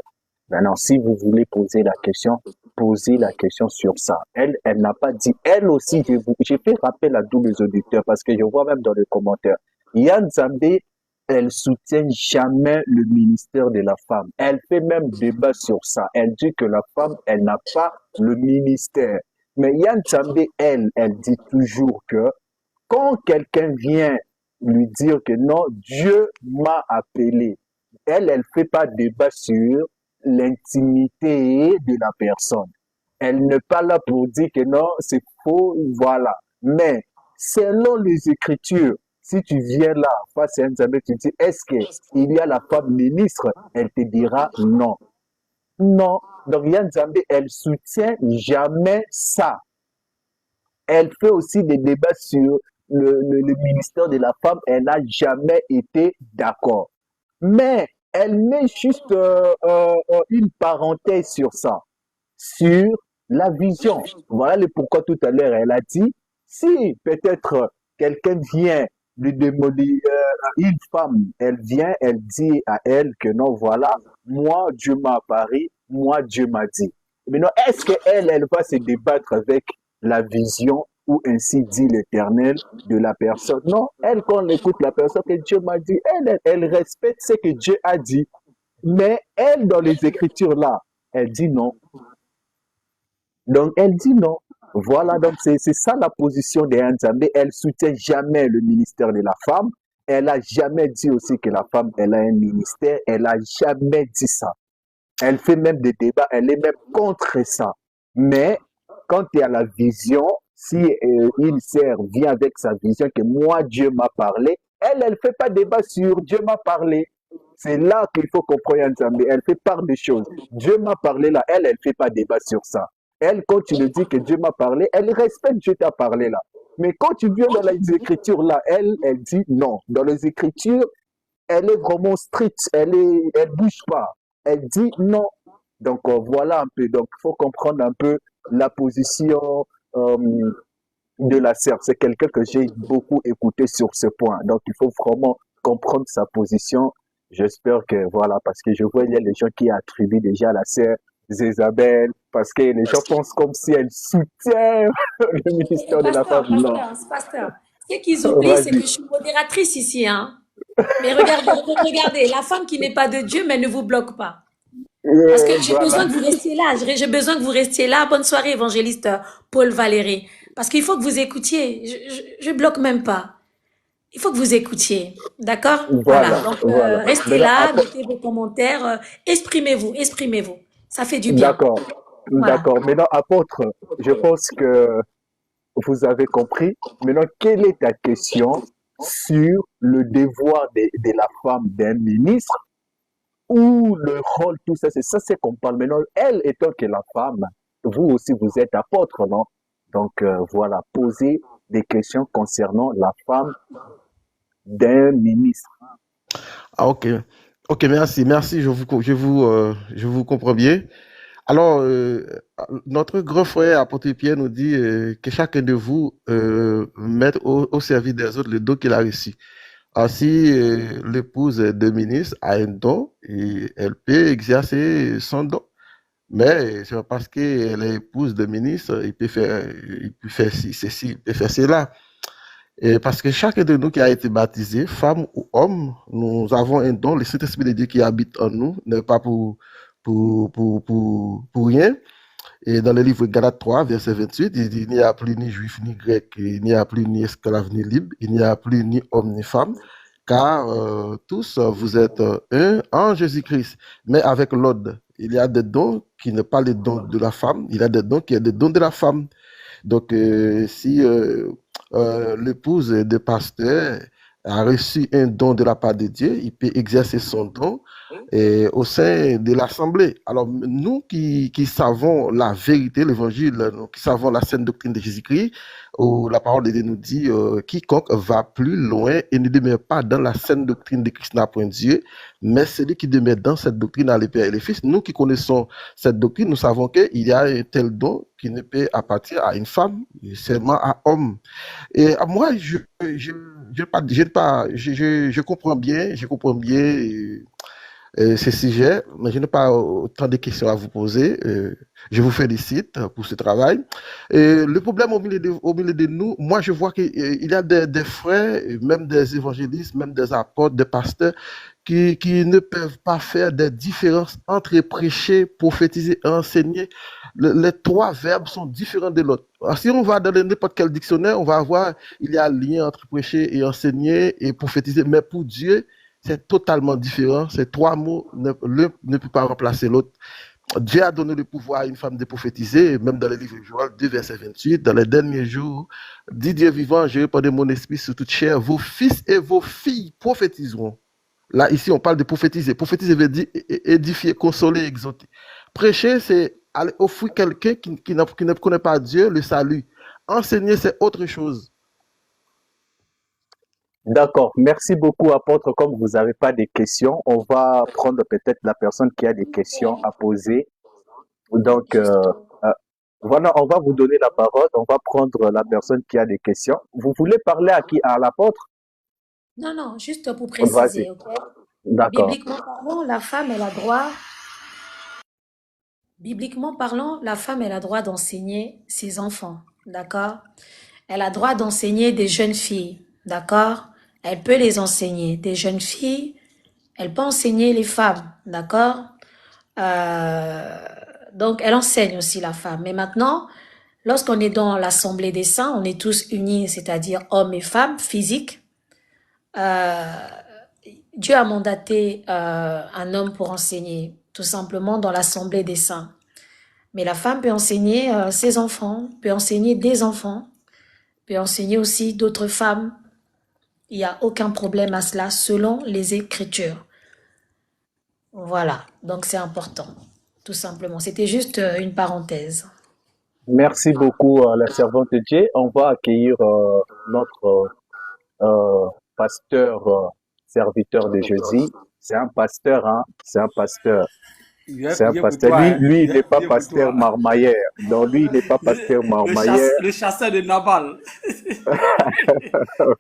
[SPEAKER 3] Maintenant, si vous voulez poser la question, posez la question sur ça. Elle n'a pas dit, elle aussi, j'ai fait rappel à tous les auditeurs parce que je vois même dans les commentaires, Yann Zambé, elle soutient jamais le ministère de la femme. Elle fait même débat sur ça. Elle dit que la femme, elle n'a pas le ministère. Mais Yann Zambé, elle dit toujours que quand quelqu'un vient lui dire que non, Dieu m'a appelé, elle fait pas débat sur l'intimité de la personne. Elle n'est pas là pour dire que non, c'est faux, voilà. Mais selon les Écritures, si tu viens là face à un Zambé, tu dis, est-ce qu'il y a la femme ministre? Elle te dira non. Non. Donc Yann Zambé, elle soutient jamais ça. Elle fait aussi des débats sur le ministère de la femme. Elle n'a jamais été d'accord. Mais elle met juste une parenthèse sur ça, sur la vision. Voilà le pourquoi tout à l'heure elle a dit, si peut-être quelqu'un vient lui demander, une femme, elle vient, elle dit à elle que non, voilà, moi Dieu m'a apparu, moi Dieu m'a dit. Maintenant, est-ce qu'elle, elle va se débattre avec la vision ou ainsi dit l'Éternel de la personne? Non, elle, quand elle écoute la personne que Dieu m'a dit, elle respecte ce que Dieu a dit. Mais elle, dans les Écritures là, elle dit non. Donc, elle dit non. Voilà, donc c'est ça la position de Nzambé. Elle soutient jamais le ministère de la femme. Elle a jamais dit aussi que la femme, elle a un ministère. Elle a jamais dit ça. Elle fait même des débats. Elle est même contre ça. Mais quand il y a la vision, si une sœur vient avec sa vision que moi, Dieu m'a parlé, elle fait pas débat sur Dieu m'a parlé. C'est là qu'il faut comprendre Nzambé. Elle fait part des choses. Dieu m'a parlé là. Elle fait pas débat sur ça. Elle, quand tu lui dis que Dieu m'a parlé, elle respecte Dieu t'a parlé là. Mais quand tu viens dans les Écritures là, elle dit non. Dans les Écritures, elle est vraiment stricte. Elle bouge pas. Elle dit non. Donc voilà un peu. Donc il faut comprendre un peu la position de la sœur. C'est quelqu'un que j'ai beaucoup écouté sur ce point. Donc, il faut vraiment comprendre sa position. J'espère que, voilà, parce que je vois, il y a des gens qui attribuent déjà la sœur Isabelle, parce que les gens pensent comme si elle soutient le ministère de la femme. Non,
[SPEAKER 2] Pasteur. Ce qu'ils oublient, c'est que
[SPEAKER 3] vas-y.
[SPEAKER 2] je suis modératrice ici, hein. Mais regardez, regardez, la femme qui n'est pas de Dieu, mais ne vous bloque pas. Parce que j'ai besoin
[SPEAKER 3] Voilà.
[SPEAKER 2] que vous restiez là. J'ai besoin que vous restiez là. Bonne soirée, évangéliste Paul Valéry. Parce qu'il faut que vous écoutiez. Je bloque même pas. Il faut que vous écoutiez. D'accord? Voilà.
[SPEAKER 3] Voilà,
[SPEAKER 2] Donc,
[SPEAKER 3] voilà.
[SPEAKER 2] restez
[SPEAKER 3] Maintenant,
[SPEAKER 2] là, mettez vos commentaires. Exprimez-vous, exprimez-vous. Ça fait du bien.
[SPEAKER 3] d'accord,
[SPEAKER 2] Voilà.
[SPEAKER 3] d'accord. Maintenant, apôtre, je pense que vous avez compris. Maintenant, quelle est ta question sur le devoir de la femme d'un ministre ou le rôle, tout ça, c'est ça, c'est qu'on parle maintenant. Elle étant que la femme, vous aussi, vous êtes apôtre, non? Donc, voilà, poser des questions concernant la femme d'un ministre.
[SPEAKER 6] Ah, ok. Ok, merci, merci, je vous comprends bien. Alors, notre grand frère apôtre Pierre nous dit que chacun de vous mette au service des autres le don qu'il a reçu. Ainsi, l'épouse de ministre a un don et elle peut exercer son don. Mais c'est pas parce qu'elle est épouse de ministre, il peut faire ceci, il peut faire cela. Et parce que chacun de nous qui a été baptisé, femme ou homme, nous avons un don, le Saint-Esprit de Dieu qui habite en nous, n'est pas pour rien. Et dans le livre Galates 3, verset 28, il dit, il n'y a plus ni juif ni grec, il n'y a plus ni esclave ni libre, il n'y a plus ni homme ni femme, car tous vous êtes un en Jésus-Christ. Mais avec l'autre, il y a des dons qui ne pas les dons de la femme, il y a des dons qui sont des dons de la femme. Donc, si l'épouse de pasteur a reçu un don de la part de Dieu, il peut exercer son don au sein de l'Assemblée. Alors, nous qui savons la vérité, l'évangile, nous qui savons la sainte doctrine de Jésus-Christ, où la parole de Dieu nous dit quiconque va plus loin et ne demeure pas dans la sainte doctrine de Christ n'a point Dieu, mais celui qui demeure dans cette doctrine a le Père et le Fils. Nous qui connaissons cette doctrine, nous savons qu'il y a un tel don qui ne peut appartenir à une femme, seulement à homme. Et moi, je comprends bien, ce sujet, mais je n'ai pas autant de questions à vous poser. Je vous félicite pour ce travail. Le problème au milieu de nous, moi, je vois qu'il y a des frères, même des évangélistes, même des apôtres, des pasteurs, qui ne peuvent pas faire des différences entre prêcher, prophétiser et enseigner. Les trois verbes sont différents de l'autre. Si on va dans n'importe quel dictionnaire, on va voir il y a un lien entre prêcher et enseigner et prophétiser. Mais pour Dieu, c'est totalement différent. Ces trois mots, l'un ne peut pas remplacer l'autre. Dieu a donné le pouvoir à une femme de prophétiser, même dans le livre de Joël 2, verset 28. Dans les derniers jours, dit Dieu vivant, je répandrai mon esprit sur toute chair. Vos fils et vos filles prophétiseront. Là, ici, on parle de prophétiser. Prophétiser veut dire édifier, consoler, exhorter. Prêcher, c'est aller offrir quelqu'un qui ne connaît pas Dieu le salut. Enseigner, c'est autre chose.
[SPEAKER 3] D'accord. Merci beaucoup, apôtre. Comme vous n'avez pas de questions, on va prendre peut-être la personne qui a des questions à poser. Donc, voilà, on va vous donner la parole. On va prendre la personne qui a des questions. Vous voulez parler à qui? À l'apôtre?
[SPEAKER 2] Non, non, juste pour
[SPEAKER 3] Vas-y.
[SPEAKER 2] préciser, ok?
[SPEAKER 3] D'accord.
[SPEAKER 2] Bibliquement parlant, la femme, elle a droit. Bibliquement parlant, la femme, elle a droit d'enseigner ses enfants, d'accord? Elle a droit d'enseigner des jeunes filles, d'accord? Elle peut les enseigner. Des jeunes filles, elle peut enseigner les femmes, d'accord? Euh, donc, elle enseigne aussi la femme. Mais maintenant, lorsqu'on est dans l'Assemblée des saints, on est tous unis, c'est-à-dire hommes et femmes, physiques. Euh, Dieu a mandaté un homme pour enseigner, tout simplement dans l'Assemblée des saints. Mais la femme peut enseigner ses enfants, peut enseigner des enfants, peut enseigner aussi d'autres femmes. Il n'y a aucun problème à cela selon les Écritures. Voilà, donc c'est important, tout simplement. C'était juste une parenthèse.
[SPEAKER 3] Merci beaucoup à la servante de Dieu. On va accueillir notre pasteur, serviteur de Jésus. C'est un pasteur, hein? C'est un pasteur. C'est un
[SPEAKER 7] bien pour
[SPEAKER 3] pasteur.
[SPEAKER 7] toi,
[SPEAKER 3] Lui,
[SPEAKER 7] hein.
[SPEAKER 3] lui, il n'est pas
[SPEAKER 7] Bien pour
[SPEAKER 3] pasteur
[SPEAKER 7] toi.
[SPEAKER 3] marmaillère. Non, lui, il n'est pas pasteur marmaillère.
[SPEAKER 7] Le chasseur de Nabal.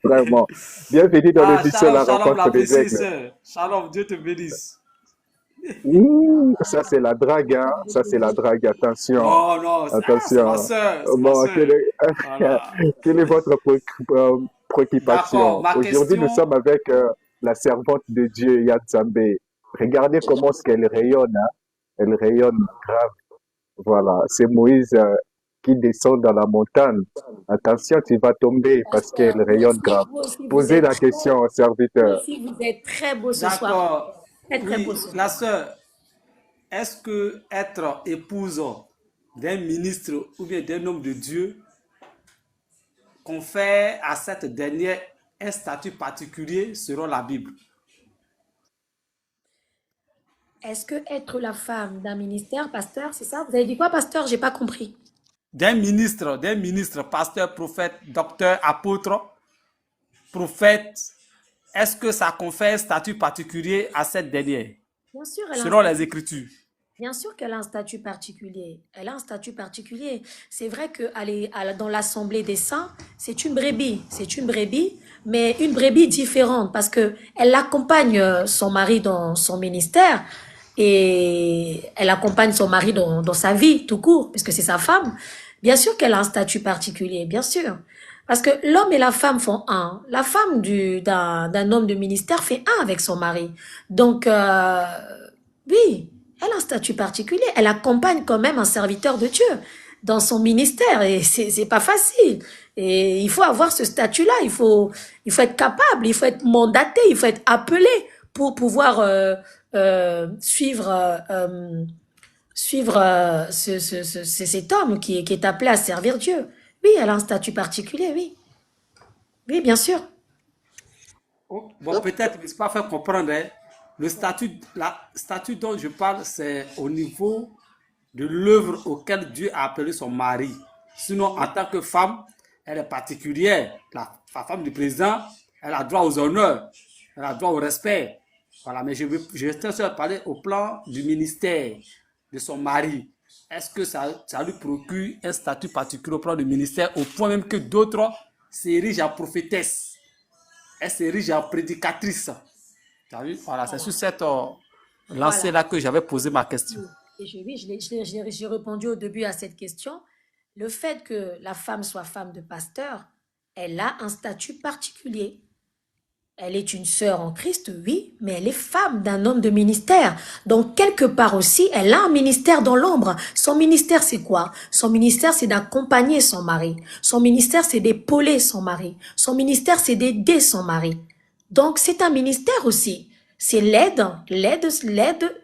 [SPEAKER 3] Vraiment. Bienvenue dans
[SPEAKER 7] Ah,
[SPEAKER 3] l'émission
[SPEAKER 7] shalom,
[SPEAKER 3] La
[SPEAKER 7] shalom,
[SPEAKER 3] rencontre des
[SPEAKER 7] l'apprécié,
[SPEAKER 3] aigles.
[SPEAKER 7] sœur. Shalom, Dieu te bénisse.
[SPEAKER 3] Ouh, ça, c'est la drague, hein. Ça, c'est la drague. Attention.
[SPEAKER 7] Non, non, c'est ma
[SPEAKER 3] Attention.
[SPEAKER 7] sœur, c'est ma
[SPEAKER 3] Bon,
[SPEAKER 7] sœur. Voilà.
[SPEAKER 3] quelle est votre
[SPEAKER 7] D'accord,
[SPEAKER 3] préoccupation?
[SPEAKER 7] ma
[SPEAKER 3] Aujourd'hui, nous
[SPEAKER 7] question,
[SPEAKER 3] sommes avec la servante de Dieu, Yad Zambé. Regardez comment ce qu'elle rayonne, hein. Elle rayonne grave. Voilà, c'est Moïse qui descend dans la montagne. Attention, tu vas tomber parce
[SPEAKER 2] Pasteur,
[SPEAKER 3] qu'elle rayonne grave.
[SPEAKER 2] vous aussi, vous
[SPEAKER 3] Posez
[SPEAKER 2] êtes
[SPEAKER 3] la
[SPEAKER 2] très,
[SPEAKER 3] question au
[SPEAKER 2] vous
[SPEAKER 3] serviteur.
[SPEAKER 2] aussi, vous êtes très beau ce soir.
[SPEAKER 7] d'accord.
[SPEAKER 2] Très, très beau
[SPEAKER 7] Oui,
[SPEAKER 2] ce
[SPEAKER 7] la
[SPEAKER 2] soir.
[SPEAKER 7] sœur, est-ce que être épouse d'un ministre ou bien d'un homme de Dieu confère à cette dernière un statut particulier selon la Bible?
[SPEAKER 2] Est-ce que être la femme d'un ministère, pasteur, c'est ça? Vous avez dit quoi, pasteur? J'ai pas compris.
[SPEAKER 7] D'un ministre, pasteur, prophète, docteur, apôtre, prophète, est-ce que ça confère un statut particulier à cette dernière,
[SPEAKER 2] Bien sûr, elle a un
[SPEAKER 7] selon les
[SPEAKER 2] statut.
[SPEAKER 7] Écritures?
[SPEAKER 2] Bien sûr qu'elle a un statut particulier. Elle a un statut particulier. C'est vrai que dans l'Assemblée des saints, c'est une brebis. C'est une brebis, mais une brebis différente parce que elle accompagne son mari dans son ministère et elle accompagne son mari dans sa vie tout court, puisque c'est sa femme. Bien sûr qu'elle a un statut particulier, bien sûr. Parce que l'homme et la femme font un. La femme d'un homme de ministère fait un avec son mari. Donc, oui, elle a un statut particulier. Elle accompagne quand même un serviteur de Dieu dans son ministère et c'est pas facile. Et il faut avoir ce statut-là. Il faut être capable, il faut être mandaté, il faut être appelé pour pouvoir suivre cet homme qui est appelé à servir Dieu. Oui, elle a un statut particulier, oui. Oui, bien sûr.
[SPEAKER 7] Oh, bon, peut-être, mais c'est pas fait comprendre, hein. La statut dont je parle, c'est au niveau de l'œuvre auquel Dieu a appelé son mari. Sinon, en tant que femme, elle est particulière. La femme du président, elle a droit aux honneurs, elle a droit au respect. Voilà, mais je vais parler au plan du ministère de son mari. Est-ce que ça lui procure un statut particulier au plan du ministère, au point même que d'autres s'érigent en prophétesse, elles s'érigent en prédicatrice. T'as vu? Voilà, c'est sur cette
[SPEAKER 2] Voilà.
[SPEAKER 7] lancée-là que j'avais posé ma question.
[SPEAKER 2] Et j'ai répondu au début à cette question. Le fait que la femme soit femme de pasteur, elle a un statut particulier. Elle est une sœur en Christ, oui, mais elle est femme d'un homme de ministère. Donc, quelque part aussi, elle a un ministère dans l'ombre. Son ministère, c'est quoi? Son ministère, c'est d'accompagner son mari. Son ministère, c'est d'épauler son mari. Son ministère, c'est d'aider son mari. Donc, c'est un ministère aussi. C'est l'aide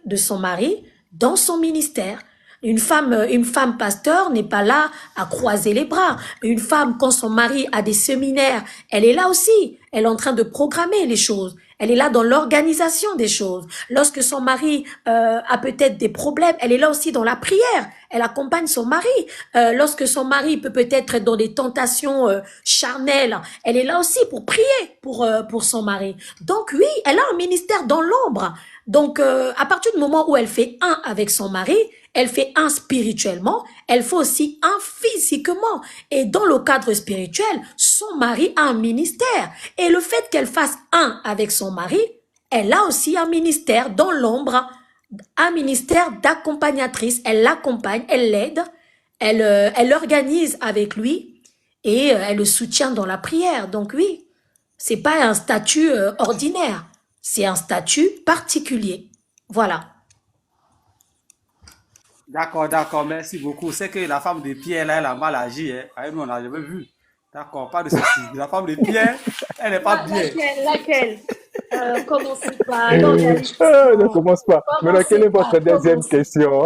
[SPEAKER 2] de son mari dans son ministère. Une femme pasteur n'est pas là à croiser les bras. Une femme, quand son mari a des séminaires, elle est là aussi. Elle est en train de programmer les choses. Elle est là dans l'organisation des choses. Lorsque son mari a peut-être des problèmes, elle est là aussi dans la prière. Elle accompagne son mari. Lorsque son mari peut-être être dans des tentations charnelles, elle est là aussi pour prier pour son mari. Donc oui, elle a un ministère dans l'ombre. Donc à partir du moment où elle fait un avec son mari, elle fait un spirituellement, elle fait aussi un physiquement. Et dans le cadre spirituel, son mari a un ministère. Et le fait qu'elle fasse un avec son mari, elle a aussi un ministère dans l'ombre, un ministère d'accompagnatrice. Elle l'accompagne, elle l'aide, elle organise avec lui et elle le soutient dans la prière. Donc oui, c'est pas un statut ordinaire, c'est un statut particulier. Voilà.
[SPEAKER 7] D'accord, merci beaucoup. C'est que la femme de Pierre, là, elle a mal agi. Hein. Ah, nous, on n'a jamais vu. D'accord, pas de souci. La femme de Pierre, elle n'est pas bien.
[SPEAKER 2] Laquelle Commencez pas. Non,
[SPEAKER 3] Ne commence pas. Maintenant, quelle est votre deuxième question?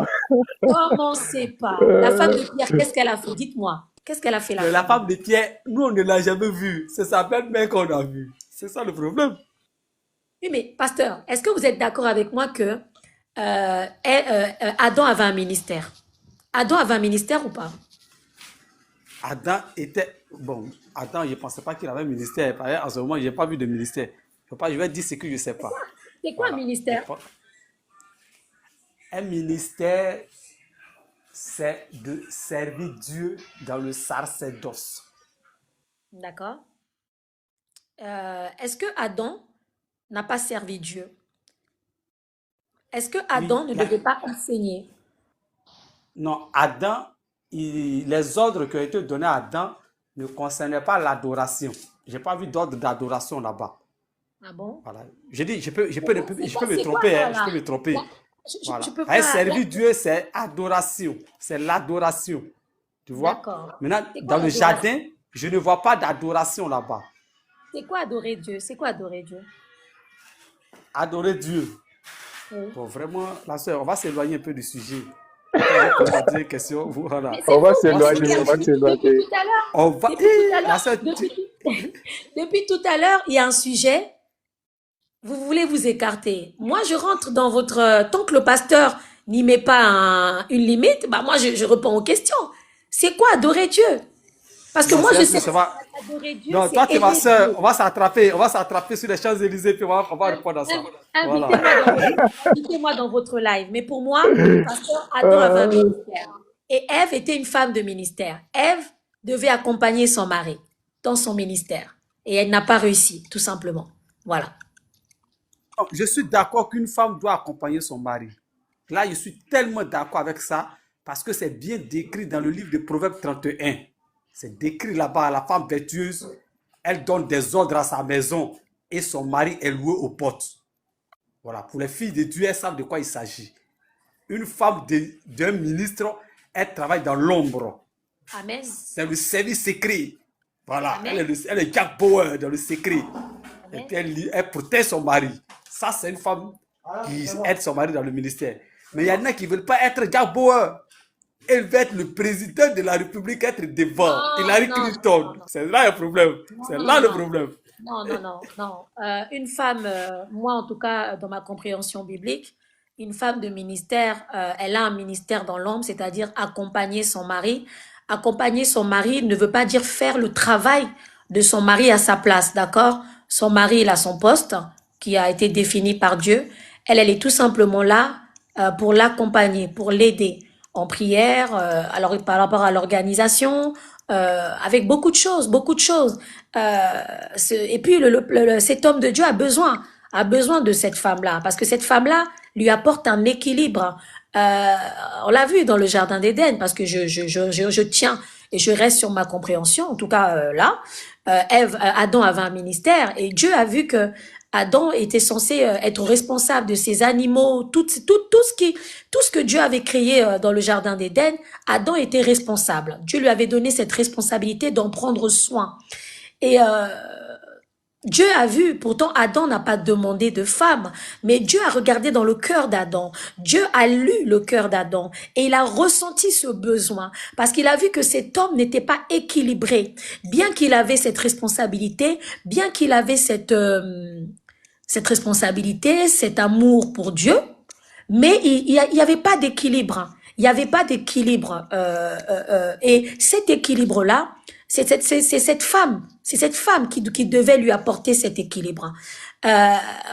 [SPEAKER 2] Commencez pas. La femme de Pierre, qu'est-ce qu'elle a fait? Dites-moi. Qu'est-ce qu'elle a fait,
[SPEAKER 7] Mais la femme de Pierre, nous, on ne l'a jamais vue. C'est sa belle-mère qu'on a vue. C'est ça le problème.
[SPEAKER 2] Oui, mais pasteur, est-ce que vous êtes d'accord avec moi que Adam avait un ministère? Adam avait un ministère ou pas?
[SPEAKER 7] Adam était. Bon, Adam, je ne pensais pas qu'il avait un ministère. En ce moment, je n'ai pas vu de ministère. Je vais dire ce que je ne sais pas.
[SPEAKER 2] C'est quoi un
[SPEAKER 7] Voilà.
[SPEAKER 2] ministère?
[SPEAKER 7] Un ministère, c'est de servir Dieu dans le sacerdoce.
[SPEAKER 2] D'accord. Est-ce que Adam n'a pas servi Dieu? Est-ce que Adam
[SPEAKER 7] Oui,
[SPEAKER 2] ne devait pas enseigner?
[SPEAKER 7] non, Adam, les ordres qui ont été donnés à Adam ne concernaient pas l'adoration. Je n'ai pas vu d'ordre d'adoration là-bas.
[SPEAKER 2] Ah bon?
[SPEAKER 7] Voilà. Je dis, je peux me
[SPEAKER 2] C'est quoi
[SPEAKER 7] tromper,
[SPEAKER 2] là,
[SPEAKER 7] hein, je peux
[SPEAKER 2] là?
[SPEAKER 7] me tromper.
[SPEAKER 2] Là,
[SPEAKER 7] Voilà.
[SPEAKER 2] tu peux
[SPEAKER 7] Un
[SPEAKER 2] pas.
[SPEAKER 7] servir Dieu, c'est adoration. C'est l'adoration. Tu vois?
[SPEAKER 2] D'accord.
[SPEAKER 7] Maintenant,
[SPEAKER 2] C'est quoi
[SPEAKER 7] dans le
[SPEAKER 2] l'adoration?
[SPEAKER 7] jardin, je ne vois pas d'adoration là-bas.
[SPEAKER 2] C'est quoi adorer Dieu? C'est quoi adorer Dieu?
[SPEAKER 7] Adorer Dieu.
[SPEAKER 2] Oui.
[SPEAKER 7] Bon, vraiment, la sœur, on va s'éloigner un peu du sujet. Après, la question, voilà.
[SPEAKER 2] Mais
[SPEAKER 3] On
[SPEAKER 2] c'est
[SPEAKER 3] va
[SPEAKER 2] fou, parce que
[SPEAKER 3] s'éloigner, on va
[SPEAKER 2] depuis
[SPEAKER 3] s'éloigner.
[SPEAKER 2] tout à l'heure,
[SPEAKER 7] On va.
[SPEAKER 2] depuis tout à
[SPEAKER 7] La
[SPEAKER 2] l'heure,
[SPEAKER 7] sœur,
[SPEAKER 2] depuis tout à l'heure, il y a un sujet, vous voulez vous écarter. Moi, je rentre dans votre... Tant que le pasteur n'y met pas une limite, bah moi, je réponds aux questions. C'est quoi adorer Dieu? Parce que
[SPEAKER 7] non,
[SPEAKER 2] moi, je
[SPEAKER 7] c'est
[SPEAKER 2] sais
[SPEAKER 7] ça
[SPEAKER 2] que
[SPEAKER 7] va.
[SPEAKER 2] adorer Dieu,
[SPEAKER 7] Non,
[SPEAKER 2] c'est
[SPEAKER 7] toi, tu es ma
[SPEAKER 2] aimer
[SPEAKER 7] sœur.
[SPEAKER 2] Dieu.
[SPEAKER 7] On va s'attraper sur les Champs-Élysées, puis on va répondre à ça. Voilà.
[SPEAKER 2] Invitez-moi dans votre live. Mais pour moi, pasteur Adam avait un ministère. Et Ève était une femme de ministère. Ève devait accompagner son mari dans son ministère. Et elle n'a pas réussi, tout simplement. Voilà.
[SPEAKER 7] Je suis d'accord qu'une femme doit accompagner son mari. Là, je suis tellement d'accord avec ça parce que c'est bien décrit dans le livre de Proverbes 31. C'est décrit là-bas, la femme vertueuse, elle donne des ordres à sa maison et son mari est loué aux portes. Voilà, pour les filles de Dieu, elles savent de quoi il s'agit. Une femme d'un ministre, elle travaille dans l'ombre.
[SPEAKER 2] Amen.
[SPEAKER 7] C'est le service secret. Voilà,
[SPEAKER 2] Amen.
[SPEAKER 7] elle est Jack Bauer dans le secret.
[SPEAKER 2] Amen.
[SPEAKER 7] Et puis elle protège son mari. Ça, c'est une femme qui aide son mari dans le ministère. Mais il y en a qui ne veulent pas être Jack Bauer. Elle veut être le président de la République, être devant.
[SPEAKER 2] Non,
[SPEAKER 7] Hillary
[SPEAKER 2] non,
[SPEAKER 7] Clinton.
[SPEAKER 2] non, non.
[SPEAKER 7] C'est là le problème. C'est
[SPEAKER 2] Non,
[SPEAKER 7] là le
[SPEAKER 2] non.
[SPEAKER 7] problème.
[SPEAKER 2] Non. Une femme, moi en tout cas, dans ma compréhension biblique, une femme de ministère, elle a un ministère dans l'ombre, c'est-à-dire accompagner son mari. Accompagner son mari ne veut pas dire faire le travail de son mari à sa place, d'accord? Son mari, il a son poste qui a été défini par Dieu. Elle est tout simplement là pour l'accompagner, pour l'aider en prière, alors par rapport à l'organisation, avec beaucoup de choses, beaucoup de choses. Et puis cet homme de Dieu a besoin de cette femme-là, parce que cette femme-là lui apporte un équilibre. On l'a vu dans le jardin d'Éden, parce que je tiens et je reste sur ma compréhension. En tout cas, là, Adam avait un ministère et Dieu a vu que Adam était censé être responsable de ses animaux, tout ce que Dieu avait créé dans le jardin d'Éden. Adam était responsable. Dieu lui avait donné cette responsabilité d'en prendre soin. Et Dieu a vu, pourtant Adam n'a pas demandé de femme, mais Dieu a regardé dans le cœur d'Adam. Dieu a lu le cœur d'Adam et il a ressenti ce besoin parce qu'il a vu que cet homme n'était pas équilibré. Bien qu'il avait cette responsabilité, bien qu'il avait cette responsabilité, cet amour pour Dieu, mais il y avait pas d'équilibre. Il y avait pas d'équilibre. Et cet équilibre-là, c'est cette femme qui devait lui apporter cet équilibre.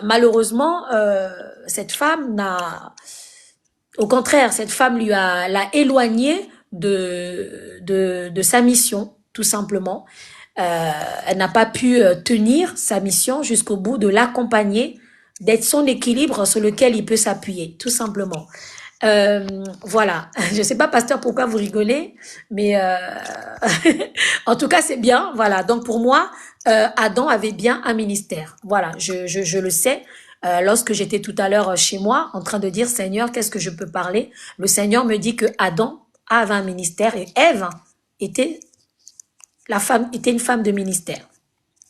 [SPEAKER 2] Malheureusement, cette femme au contraire, cette femme l'a éloignée de sa mission, tout simplement. Elle n'a pas pu tenir sa mission jusqu'au bout, de l'accompagner, d'être son équilibre sur lequel il peut s'appuyer, tout simplement. Voilà. Je sais pas, pasteur, pourquoi vous rigolez, mais en tout cas, c'est bien. Voilà. Donc, pour moi, Adam avait bien un ministère. Voilà. Je le sais. Lorsque j'étais tout à l'heure chez moi, en train de dire, Seigneur, qu'est-ce que je peux parler? Le Seigneur me dit que Adam avait un ministère et Ève était une femme de ministère.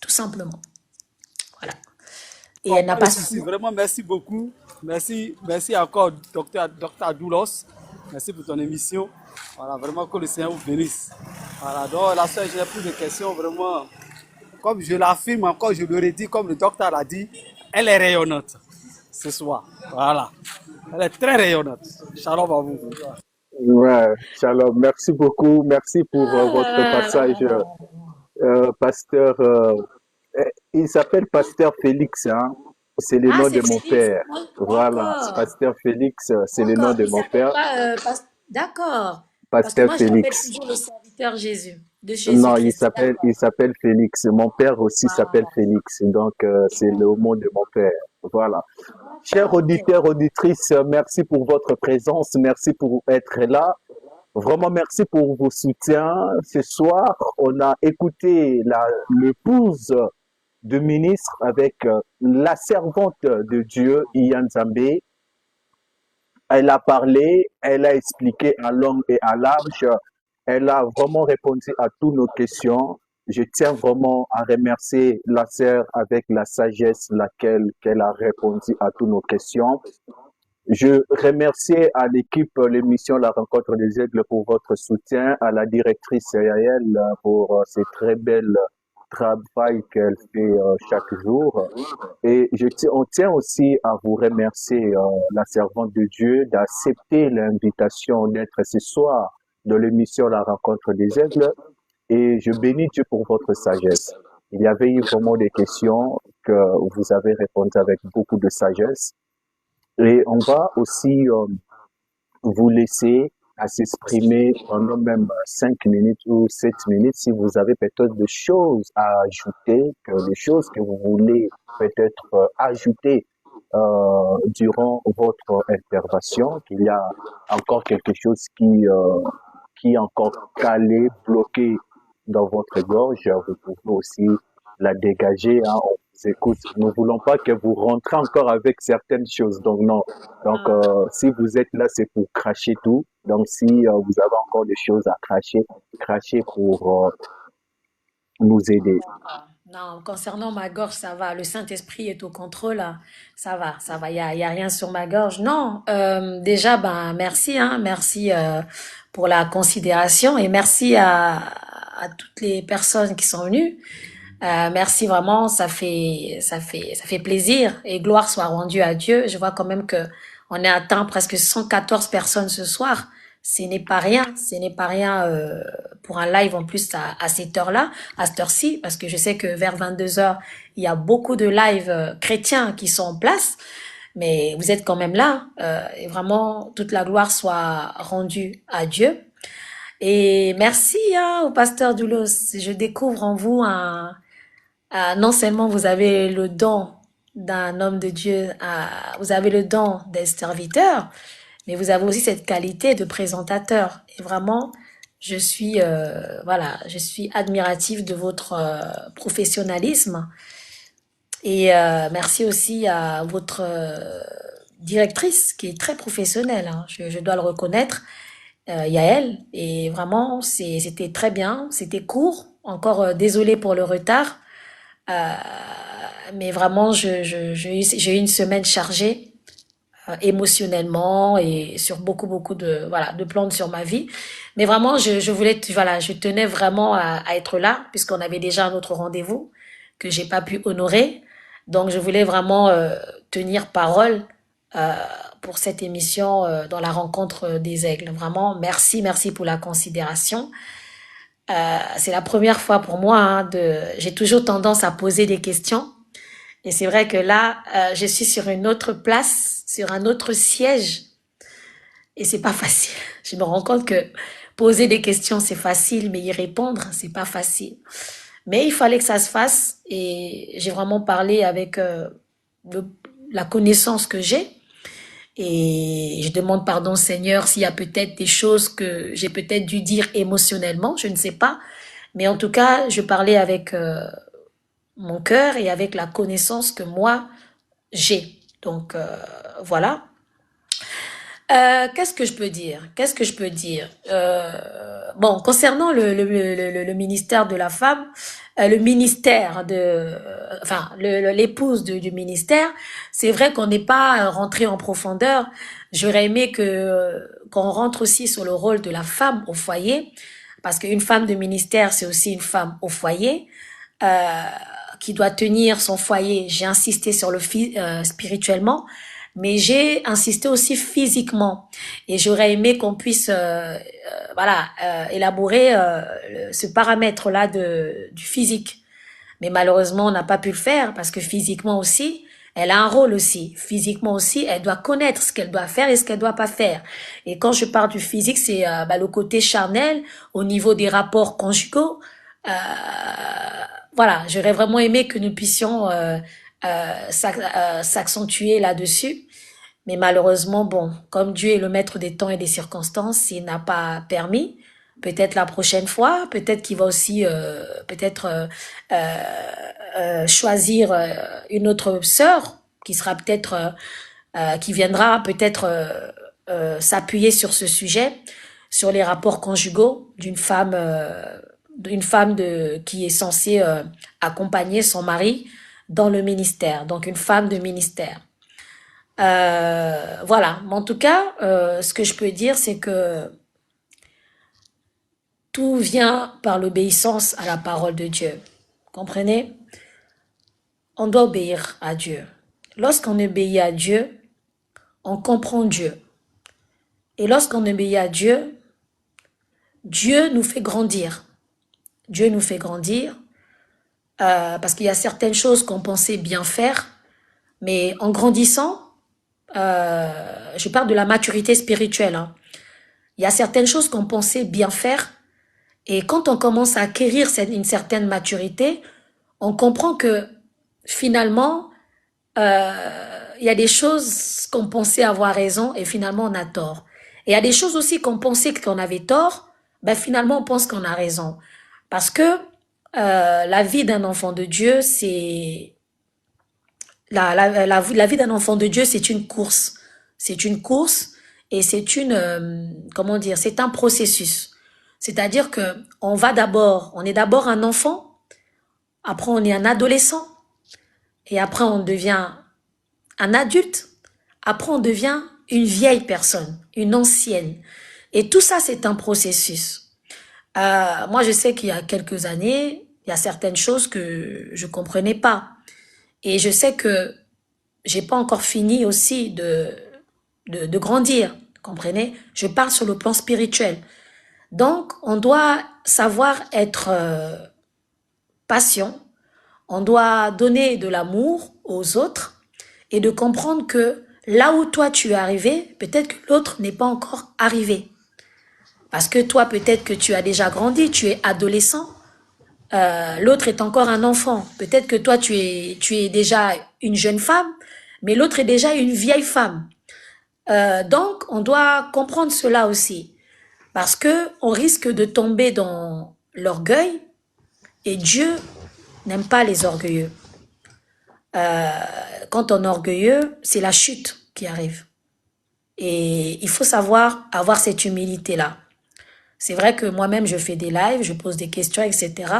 [SPEAKER 2] Tout simplement. Voilà. Et elle n'a pas su.
[SPEAKER 7] Vraiment, merci beaucoup. Merci encore, docteur Doulos. Merci pour ton émission. Voilà, vraiment que le Seigneur vous bénisse. Voilà, donc la soeur, j'ai plus de questions, vraiment. Comme je l'affirme encore, je le redis, comme le docteur l'a dit, elle est rayonnante ce soir. Voilà. Elle est très rayonnante. Shalom à vous.
[SPEAKER 3] Ouais, shalom. Merci beaucoup. Merci pour votre passage, pasteur. Il s'appelle pasteur Félix, hein. c'est le
[SPEAKER 2] Ah,
[SPEAKER 3] nom
[SPEAKER 2] c'est
[SPEAKER 3] de mon
[SPEAKER 2] Félix.
[SPEAKER 3] père. Voilà,
[SPEAKER 2] D'accord.
[SPEAKER 3] Pasteur Félix, c'est le nom
[SPEAKER 2] D'accord.
[SPEAKER 3] de
[SPEAKER 2] Il
[SPEAKER 3] mon
[SPEAKER 2] s'appelle
[SPEAKER 3] père.
[SPEAKER 2] pas D'accord. Parce que
[SPEAKER 3] Pasteur
[SPEAKER 2] moi, je l'appelle
[SPEAKER 3] Félix.
[SPEAKER 2] toujours le serviteur Jésus, de
[SPEAKER 3] Non,
[SPEAKER 2] Jésus-Christ.
[SPEAKER 3] il
[SPEAKER 2] D'accord.
[SPEAKER 3] s'appelle Félix. Mon père aussi s'appelle
[SPEAKER 2] Voilà.
[SPEAKER 3] Félix. Donc, c'est le nom de mon père. Voilà. Chers
[SPEAKER 2] D'accord, ok.
[SPEAKER 3] auditeurs, auditrices, merci pour votre présence. Merci pour être là. Vraiment, merci pour vos soutiens. Ce soir, on a écouté l'épouse du ministre avec la servante de Dieu, Ian Zambé. Elle a parlé, elle a expliqué à long et à large, elle a vraiment répondu à toutes nos questions. Je tiens vraiment à remercier la sœur avec la sagesse laquelle qu'elle a répondu à toutes nos questions. Je remercie à l'équipe, l'émission La Rencontre des Aigles pour votre soutien, à la directrice Yael pour ces très belles travail qu'elle fait chaque jour. Et on tient aussi à vous remercier, la servante de Dieu, d'accepter l'invitation d'être ce soir dans l'émission La Rencontre des Aigles. Et je bénis Dieu pour votre sagesse. Il y avait eu vraiment des questions que vous avez répondu avec beaucoup de sagesse. Et on va aussi vous laisser à s'exprimer pendant même 5 minutes ou 7 minutes si vous avez peut-être des choses à ajouter, des choses que vous voulez peut-être ajouter durant votre intervention, qu'il y a encore quelque chose qui est encore calé, bloqué dans votre gorge, vous pouvez aussi la dégager. Hein, on vous écoute. Nous ne voulons pas que vous rentrez encore avec certaines choses. Donc non. Donc si vous êtes là, c'est pour cracher tout. Donc si vous avez encore des choses à cracher, crachez pour nous aider.
[SPEAKER 2] D'accord. Non, concernant ma gorge, ça va. Le Saint-Esprit est au contrôle, là. Ça va, ça va. Il y a rien sur ma gorge. Non, déjà, ben, merci, hein. Merci pour la considération et merci à toutes les personnes qui sont venues. Merci vraiment, ça fait plaisir et gloire soit rendue à Dieu. Je vois quand même que on est atteint presque 114 personnes ce soir. Ce n'est pas rien pour un live en plus à cette heure-là, à cette heure-ci, parce que je sais que vers 22 heures, il y a beaucoup de lives chrétiens qui sont en place, mais vous êtes quand même là et vraiment toute la gloire soit rendue à Dieu. Et merci hein, au pasteur Doulos. Je découvre en vous non seulement vous avez le don d'un homme de Dieu, vous avez le don d'être serviteur, mais vous avez aussi cette qualité de présentateur. Et vraiment, voilà, je suis admirative de votre professionnalisme. Et merci aussi à votre directrice qui est très professionnelle, hein, je dois le reconnaître, Yael. Et vraiment, c'était très bien, c'était court. Encore désolé pour le retard. Euh, mais vraiment, j'ai eu une semaine chargée émotionnellement et sur beaucoup de plans sur ma vie. Mais vraiment, je tenais vraiment à être là puisqu'on avait déjà un autre rendez-vous que j'ai pas pu honorer. Donc, je voulais vraiment tenir parole euh, pour cette émission dans la rencontre des aigles. Vraiment, merci pour la considération. C'est la première fois pour moi j'ai toujours tendance à poser des questions. Et c'est vrai que là, je suis sur une autre place, sur un autre siège, et c'est pas facile. Je me rends compte que poser des questions, c'est facile, mais y répondre, c'est pas facile. Mais il fallait que ça se fasse, et j'ai vraiment parlé avec la connaissance que j'ai. Et je demande pardon, Seigneur, s'il y a peut-être des choses que j'ai peut-être dû dire émotionnellement, je ne sais pas. Mais en tout cas, je parlais avec mon cœur et avec la connaissance que moi, j'ai. Donc, voilà. Qu'est-ce que je peux dire? Qu'est-ce que je peux dire? Bon, concernant le ministère de la femme, le ministère enfin, l'épouse du ministère, c'est vrai qu'on n'est pas rentré en profondeur. J'aurais aimé qu'on rentre aussi sur le rôle de la femme au foyer, parce qu'une femme de ministère, c'est aussi une femme au foyer, euh, qui doit tenir son foyer. J'ai insisté sur spirituellement, mais j'ai insisté aussi physiquement. Et j'aurais aimé qu'on puisse, voilà, élaborer ce paramètre-là du physique. Mais malheureusement, on n'a pas pu le faire parce que physiquement aussi, Elle a un rôle aussi. Physiquement aussi, elle doit connaître ce qu'elle doit faire et ce qu'elle doit pas faire. Et quand je parle du physique, c'est le côté charnel au niveau des rapports conjugaux. Euh, voilà, j'aurais vraiment aimé que nous puissions s'accentuer là-dessus. Mais malheureusement, bon, comme Dieu est le maître des temps et des circonstances, il n'a pas permis. Peut-être la prochaine fois, peut-être qu'il va aussi choisir une autre sœur qui sera peut-être qui viendra peut-être s'appuyer sur ce sujet, sur les rapports conjugaux d'une femme qui est censée accompagner son mari dans le ministère, donc une femme de ministère. Voilà, mais en tout cas, ce que je peux dire, c'est que tout vient par l'obéissance à la parole de Dieu. Comprenez? On doit obéir à Dieu. Lorsqu'on obéit à Dieu, on comprend Dieu. Et lorsqu'on obéit à Dieu, Dieu nous fait grandir. Dieu nous fait grandir parce qu'il y a certaines choses qu'on pensait bien faire, mais en grandissant, je parle de la maturité spirituelle, hein. Il y a certaines choses qu'on pensait bien faire, et quand on commence à acquérir une certaine maturité, on comprend que finalement, il y a des choses qu'on pensait avoir raison et finalement on a tort. Et il y a des choses aussi qu'on pensait qu'on avait tort, ben finalement on pense qu'on a raison. Parce que la vie d'un enfant de Dieu, c'est la vie d'un enfant de Dieu, c'est une course. C'est une course et c'est comment dire, c'est un processus. C'est-à-dire que on est d'abord un enfant, après on est un adolescent, et après on devient un adulte, après on devient une vieille personne, une ancienne. Et tout ça, c'est un processus. Moi, je sais qu'il y a quelques années, il y a certaines choses que je comprenais pas. Et je sais que j'ai pas encore fini aussi de grandir, comprenez? Je parle sur le plan spirituel. Donc, on doit savoir être patient, on doit donner de l'amour aux autres et de comprendre que là où toi tu es arrivé, peut-être que l'autre n'est pas encore arrivé. Parce que toi, peut-être que tu as déjà grandi, tu es adolescent, l'autre est encore un enfant. Peut-être que toi, tu es déjà une jeune femme, mais l'autre est déjà une vieille femme. Donc, on doit comprendre cela aussi. Parce que on risque de tomber dans l'orgueil et Dieu n'aime pas les orgueilleux. Quand on est orgueilleux, c'est la chute qui arrive. Et il faut savoir avoir cette humilité-là. C'est vrai que moi-même, je fais des lives, je pose des questions, etc.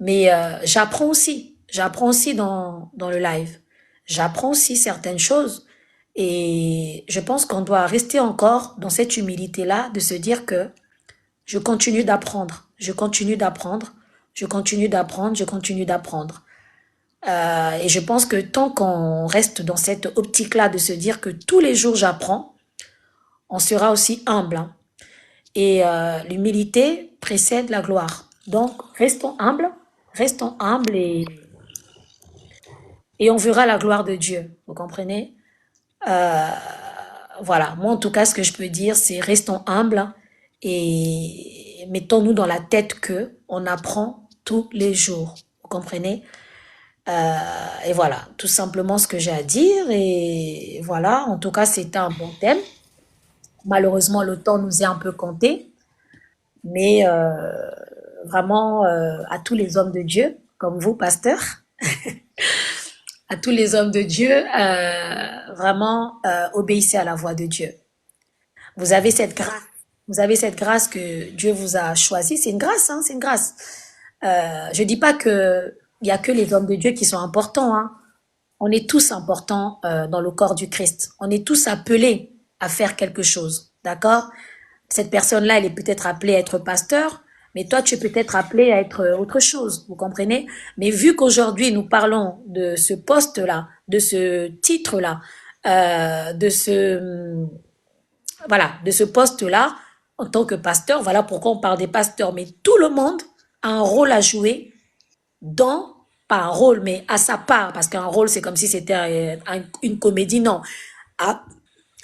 [SPEAKER 2] Mais j'apprends aussi. J'apprends aussi dans le live. J'apprends aussi certaines choses. Et je pense qu'on doit rester encore dans cette humilité-là, de se dire que je continue d'apprendre, je continue d'apprendre, je continue d'apprendre, je continue d'apprendre. Et je pense que tant qu'on reste dans cette optique-là de se dire que tous les jours j'apprends, on sera aussi humble, hein. Et l'humilité précède la gloire. Donc, restons humbles et on verra la gloire de Dieu. Vous comprenez? Voilà. Moi, en tout cas, ce que je peux dire, c'est restons humbles et mettons-nous dans la tête que on apprend tous les jours. Vous comprenez? Et voilà, tout simplement ce que j'ai à dire. Et voilà, en tout cas, c'était un bon thème. Malheureusement, le temps nous est un peu compté. Mais vraiment, à tous les hommes de Dieu, comme vous, pasteur, à tous les hommes de Dieu, vraiment, obéissez à la voix de Dieu. Vous avez cette grâce. Vous avez cette grâce que Dieu vous a choisie. C'est une grâce, hein, c'est une grâce. Je dis pas que il y a que les hommes de Dieu qui sont importants, hein. On est tous importants dans le corps du Christ. On est tous appelés à faire quelque chose, d'accord? Cette personne-là, elle est peut-être appelée à être pasteur, mais toi, tu es peut-être appelé à être autre chose, vous comprenez? Mais vu qu'aujourd'hui, nous parlons de ce poste-là, de ce titre-là, de ce poste-là, en tant que pasteur, voilà pourquoi on parle des pasteurs. Mais tout le monde a un rôle à jouer dans pas un rôle, mais à sa part, parce qu'un rôle, c'est comme si c'était une comédie, non. À,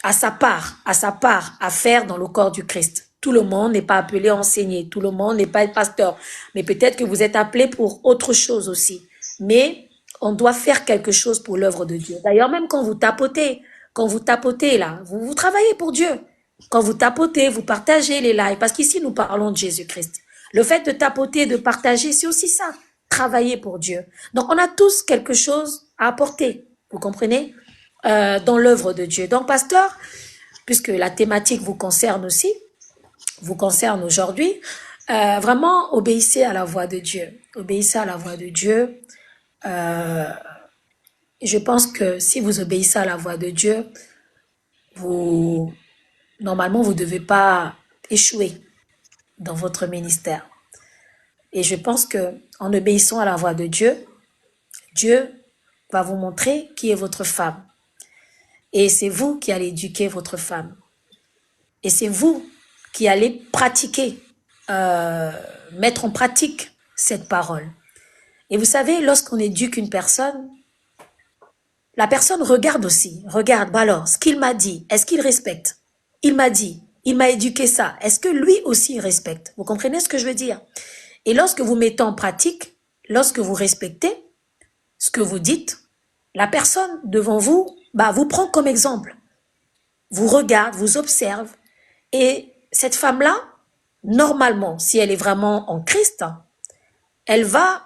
[SPEAKER 2] à sa part à faire dans le corps du Christ. Tout le monde n'est pas appelé à enseigner, tout le monde n'est pas pasteur, mais peut-être que vous êtes appelé pour autre chose aussi. Mais on doit faire quelque chose pour l'œuvre de Dieu. D'ailleurs, même quand vous tapotez là, vous travaillez pour Dieu. Quand vous tapotez, vous partagez les lives, parce qu'ici nous parlons de Jésus-Christ. Le fait de tapoter, de partager, c'est aussi ça, travailler pour Dieu. Donc on a tous quelque chose à apporter, vous comprenez, dans l'œuvre de Dieu. Donc pasteur, puisque la thématique vous concerne aussi, vous concerne aujourd'hui, vraiment obéissez à la voix de Dieu. Obéissez à la voix de Dieu. Je pense que si vous obéissez à la voix de Dieu, normalement, vous ne devez pas échouer dans votre ministère. Et je pense que en obéissant à la voix de Dieu, Dieu va vous montrer qui est votre femme. Et c'est vous qui allez éduquer votre femme. Et c'est vous qui allez pratiquer, mettre en pratique cette parole. Et vous savez, lorsqu'on éduque une personne, la personne regarde aussi. Regarde, bah alors, ce qu'il m'a dit, est-ce qu'il respecte? Il m'a dit, il m'a éduqué ça. Est-ce que lui aussi il respecte? Vous comprenez ce que je veux dire? Et lorsque vous mettez en pratique, lorsque vous respectez ce que vous dites, la personne devant vous, vous prend comme exemple. Vous regarde, vous observe. Et cette femme-là, normalement, si elle est vraiment en Christ, elle va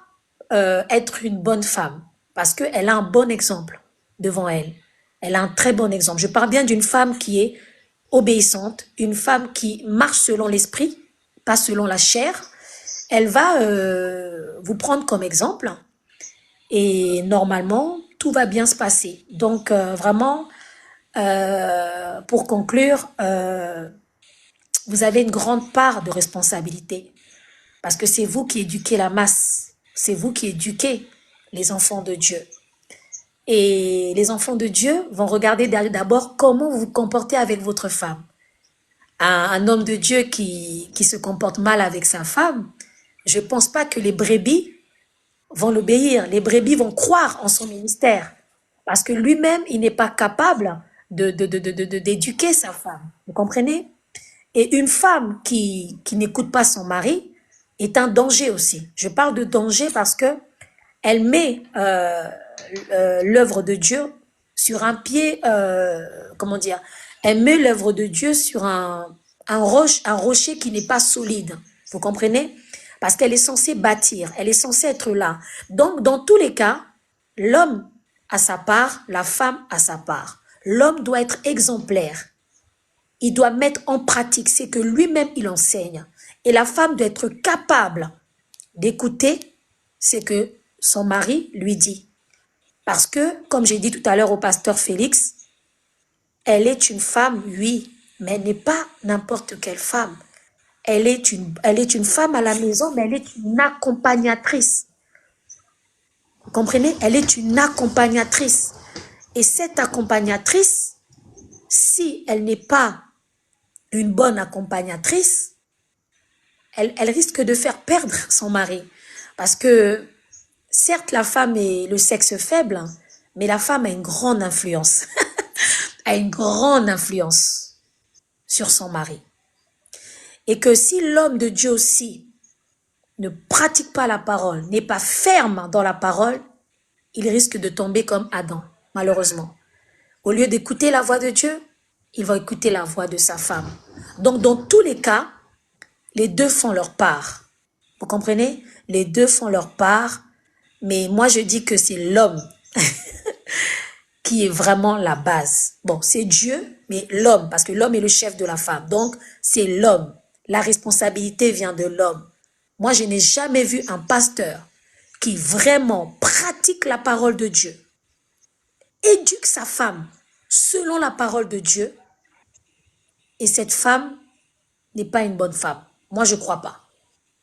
[SPEAKER 2] être une bonne femme parce qu'elle a un bon exemple devant elle. Elle a un très bon exemple. Je parle bien d'une femme qui est obéissante, une femme qui marche selon l'esprit, pas selon la chair. Elle va vous prendre comme exemple et normalement, tout va bien se passer. Donc, vraiment, pour conclure, vous avez une grande part de responsabilité parce que c'est vous qui éduquez la masse, c'est vous qui éduquez les enfants de Dieu. Et les enfants de Dieu vont regarder d'abord comment vous vous comportez avec votre femme. Un homme de Dieu qui se comporte mal avec sa femme, je ne pense pas que les brebis vont l'obéir. Les brebis vont croire en son ministère parce que lui-même, il n'est pas capable d'éduquer sa femme. Vous comprenez? Et une femme qui n'écoute pas son mari est un danger aussi. Je parle de danger parce que elle met l'œuvre de Dieu sur un pied, comment dire, elle met l'œuvre de Dieu sur un rocher qui n'est pas solide. Vous comprenez? Parce qu'elle est censée bâtir, elle est censée être là. Donc, dans tous les cas, l'homme a sa part, la femme a sa part. L'homme doit être exemplaire. Il doit mettre en pratique ce que lui-même il enseigne. Et la femme doit être capable d'écouter ce que son mari lui dit. Parce que, comme j'ai dit tout à l'heure au pasteur Félix, elle est une femme, oui, mais elle n'est pas n'importe quelle femme. Elle est une femme à la maison, mais elle est une accompagnatrice. Vous comprenez? Elle est une accompagnatrice. Et cette accompagnatrice, si elle n'est pas une bonne accompagnatrice, elle risque de faire perdre son mari. Parce que, certes, la femme est le sexe faible, mais la femme a une grande influence. A une grande influence sur son mari. Et que si l'homme de Dieu aussi ne pratique pas la parole, n'est pas ferme dans la parole, il risque de tomber comme Adam, malheureusement. Au lieu d'écouter la voix de Dieu, il va écouter la voix de sa femme. Donc, dans tous les cas, les deux font leur part. Vous comprenez? Les deux font leur part, mais moi je dis que c'est l'homme qui est vraiment la base. Bon, c'est Dieu, mais l'homme, parce que l'homme est le chef de la femme. Donc, c'est l'homme. La responsabilité vient de l'homme. Moi, je n'ai jamais vu un pasteur qui vraiment pratique la parole de Dieu, éduque sa femme selon la parole de Dieu, et cette femme n'est pas une bonne femme. Moi, je ne crois pas.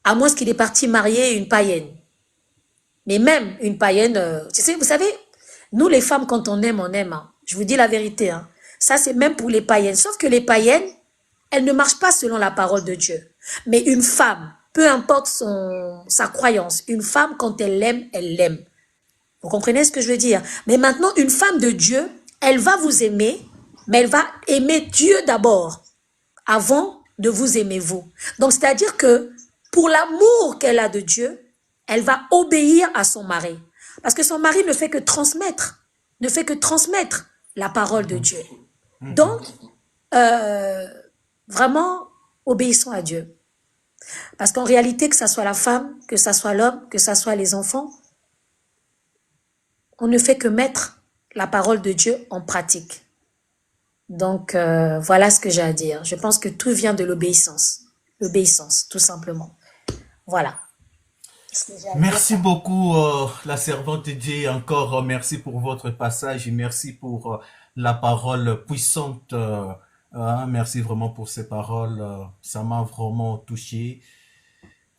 [SPEAKER 2] À moins qu'il est parti marier une païenne. Mais même une païenne, tu sais, vous savez, nous les femmes, quand on aime, on aime. Hein. Je vous dis la vérité. Hein. Ça, c'est même pour les païennes. Sauf que les païennes, elles ne marchent pas selon la parole de Dieu. Mais une femme, peu importe sa croyance, une femme, quand elle l'aime, elle l'aime. Vous comprenez ce que je veux dire? Mais maintenant, une femme de Dieu, elle va vous aimer, mais elle va aimer Dieu d'abord, avant de vous aimer vous. Donc, c'est-à-dire que pour l'amour qu'elle a de Dieu, elle va obéir à son mari. Parce que son mari ne fait que transmettre, la parole de Dieu. Donc, vraiment, obéissons à Dieu. Parce qu'en réalité, que ça soit la femme, que ça soit l'homme, que ça soit les enfants, on ne fait que mettre la parole de Dieu en pratique. Donc, voilà ce que j'ai à dire. Je pense que tout vient de l'obéissance. L'obéissance, tout simplement. Voilà.
[SPEAKER 8] Merci beaucoup, la servante de Dieu. Encore merci pour votre passage et merci pour la parole puissante. Merci vraiment pour ces paroles. Ça m'a vraiment touché.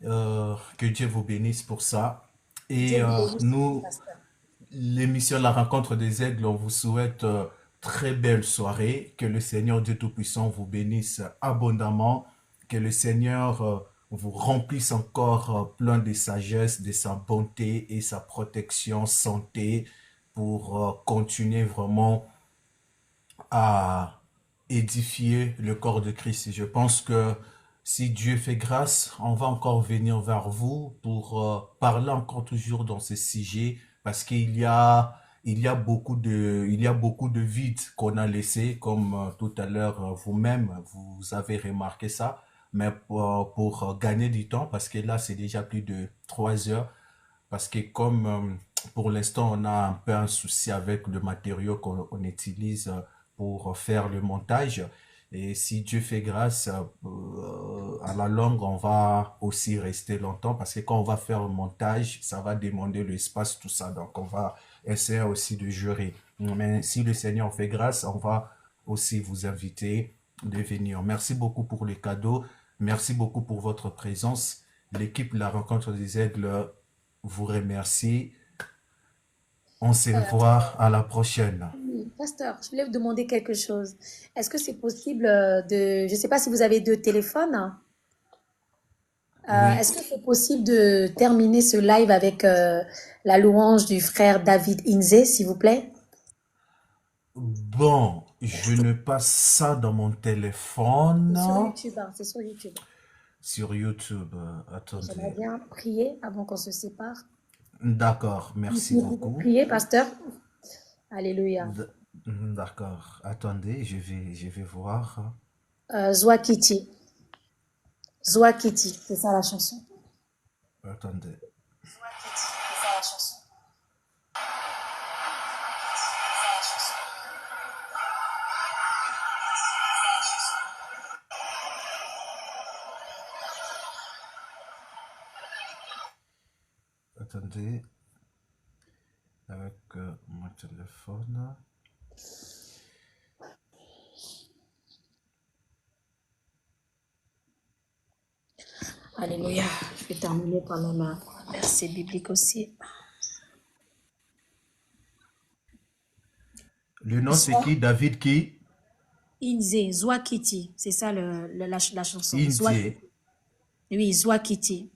[SPEAKER 8] Que Dieu vous bénisse pour ça. Et nous, l'émission La Rencontre des Aigles, on vous souhaite très belle soirée. Que le Seigneur Dieu Tout-Puissant vous bénisse abondamment. Que le Seigneur vous remplisse encore plein de sagesse, de sa bonté et sa protection, santé pour continuer vraiment à édifier le corps de Christ. Et je pense que si Dieu fait grâce, on va encore venir vers vous pour parler encore toujours dans ce sujet parce il y a beaucoup de vides qu'on a laissés, comme tout à l'heure vous-même, vous avez remarqué ça. Mais pour gagner du temps, parce que là, c'est déjà plus de 3 heures, parce que comme pour l'instant, on a un peu un souci avec le matériau qu'on utilise pour faire le montage. Et si Dieu fait grâce, à la longue, on va aussi rester longtemps parce que quand on va faire le montage, ça va demander l'espace, tout ça. Donc, on va essayer aussi de gérer. Mais si le Seigneur fait grâce, on va aussi vous inviter de venir. Merci beaucoup pour les cadeaux. Merci beaucoup pour votre présence. L'équipe de la Rencontre des Aigles vous remercie. On se voit à la prochaine.
[SPEAKER 2] Oui, pasteur, je voulais vous demander quelque chose. Est-ce que c'est possible de... Je ne sais pas si vous avez 2 téléphones.
[SPEAKER 8] Oui.
[SPEAKER 2] Est-ce que c'est possible de terminer ce live avec la louange du frère David Inze, s'il vous plaît?
[SPEAKER 8] Bon, je ne passe ça dans mon téléphone.
[SPEAKER 2] Sur YouTube, hein, c'est sur YouTube.
[SPEAKER 8] Sur YouTube,
[SPEAKER 2] J'aimerais
[SPEAKER 8] attendez.
[SPEAKER 2] bien prier avant qu'on se sépare.
[SPEAKER 8] D'accord, merci
[SPEAKER 2] Vous
[SPEAKER 8] beaucoup.
[SPEAKER 2] priez, pasteur? Alléluia.
[SPEAKER 8] D'accord, attendez, je vais voir.
[SPEAKER 2] Zwakiti. Zwakiti, c'est ça la chanson.
[SPEAKER 8] Attendez.
[SPEAKER 2] Zwakiti, c'est ça la chanson.
[SPEAKER 8] Attendez. Avec mon téléphone.
[SPEAKER 2] Alléluia. Je vais terminer par même un verset biblique aussi.
[SPEAKER 8] Le nom c'est qui? David qui?
[SPEAKER 2] Inze, Zwakiti, c'est ça la chanson.
[SPEAKER 8] Inze.
[SPEAKER 2] Oui, Zwakiti.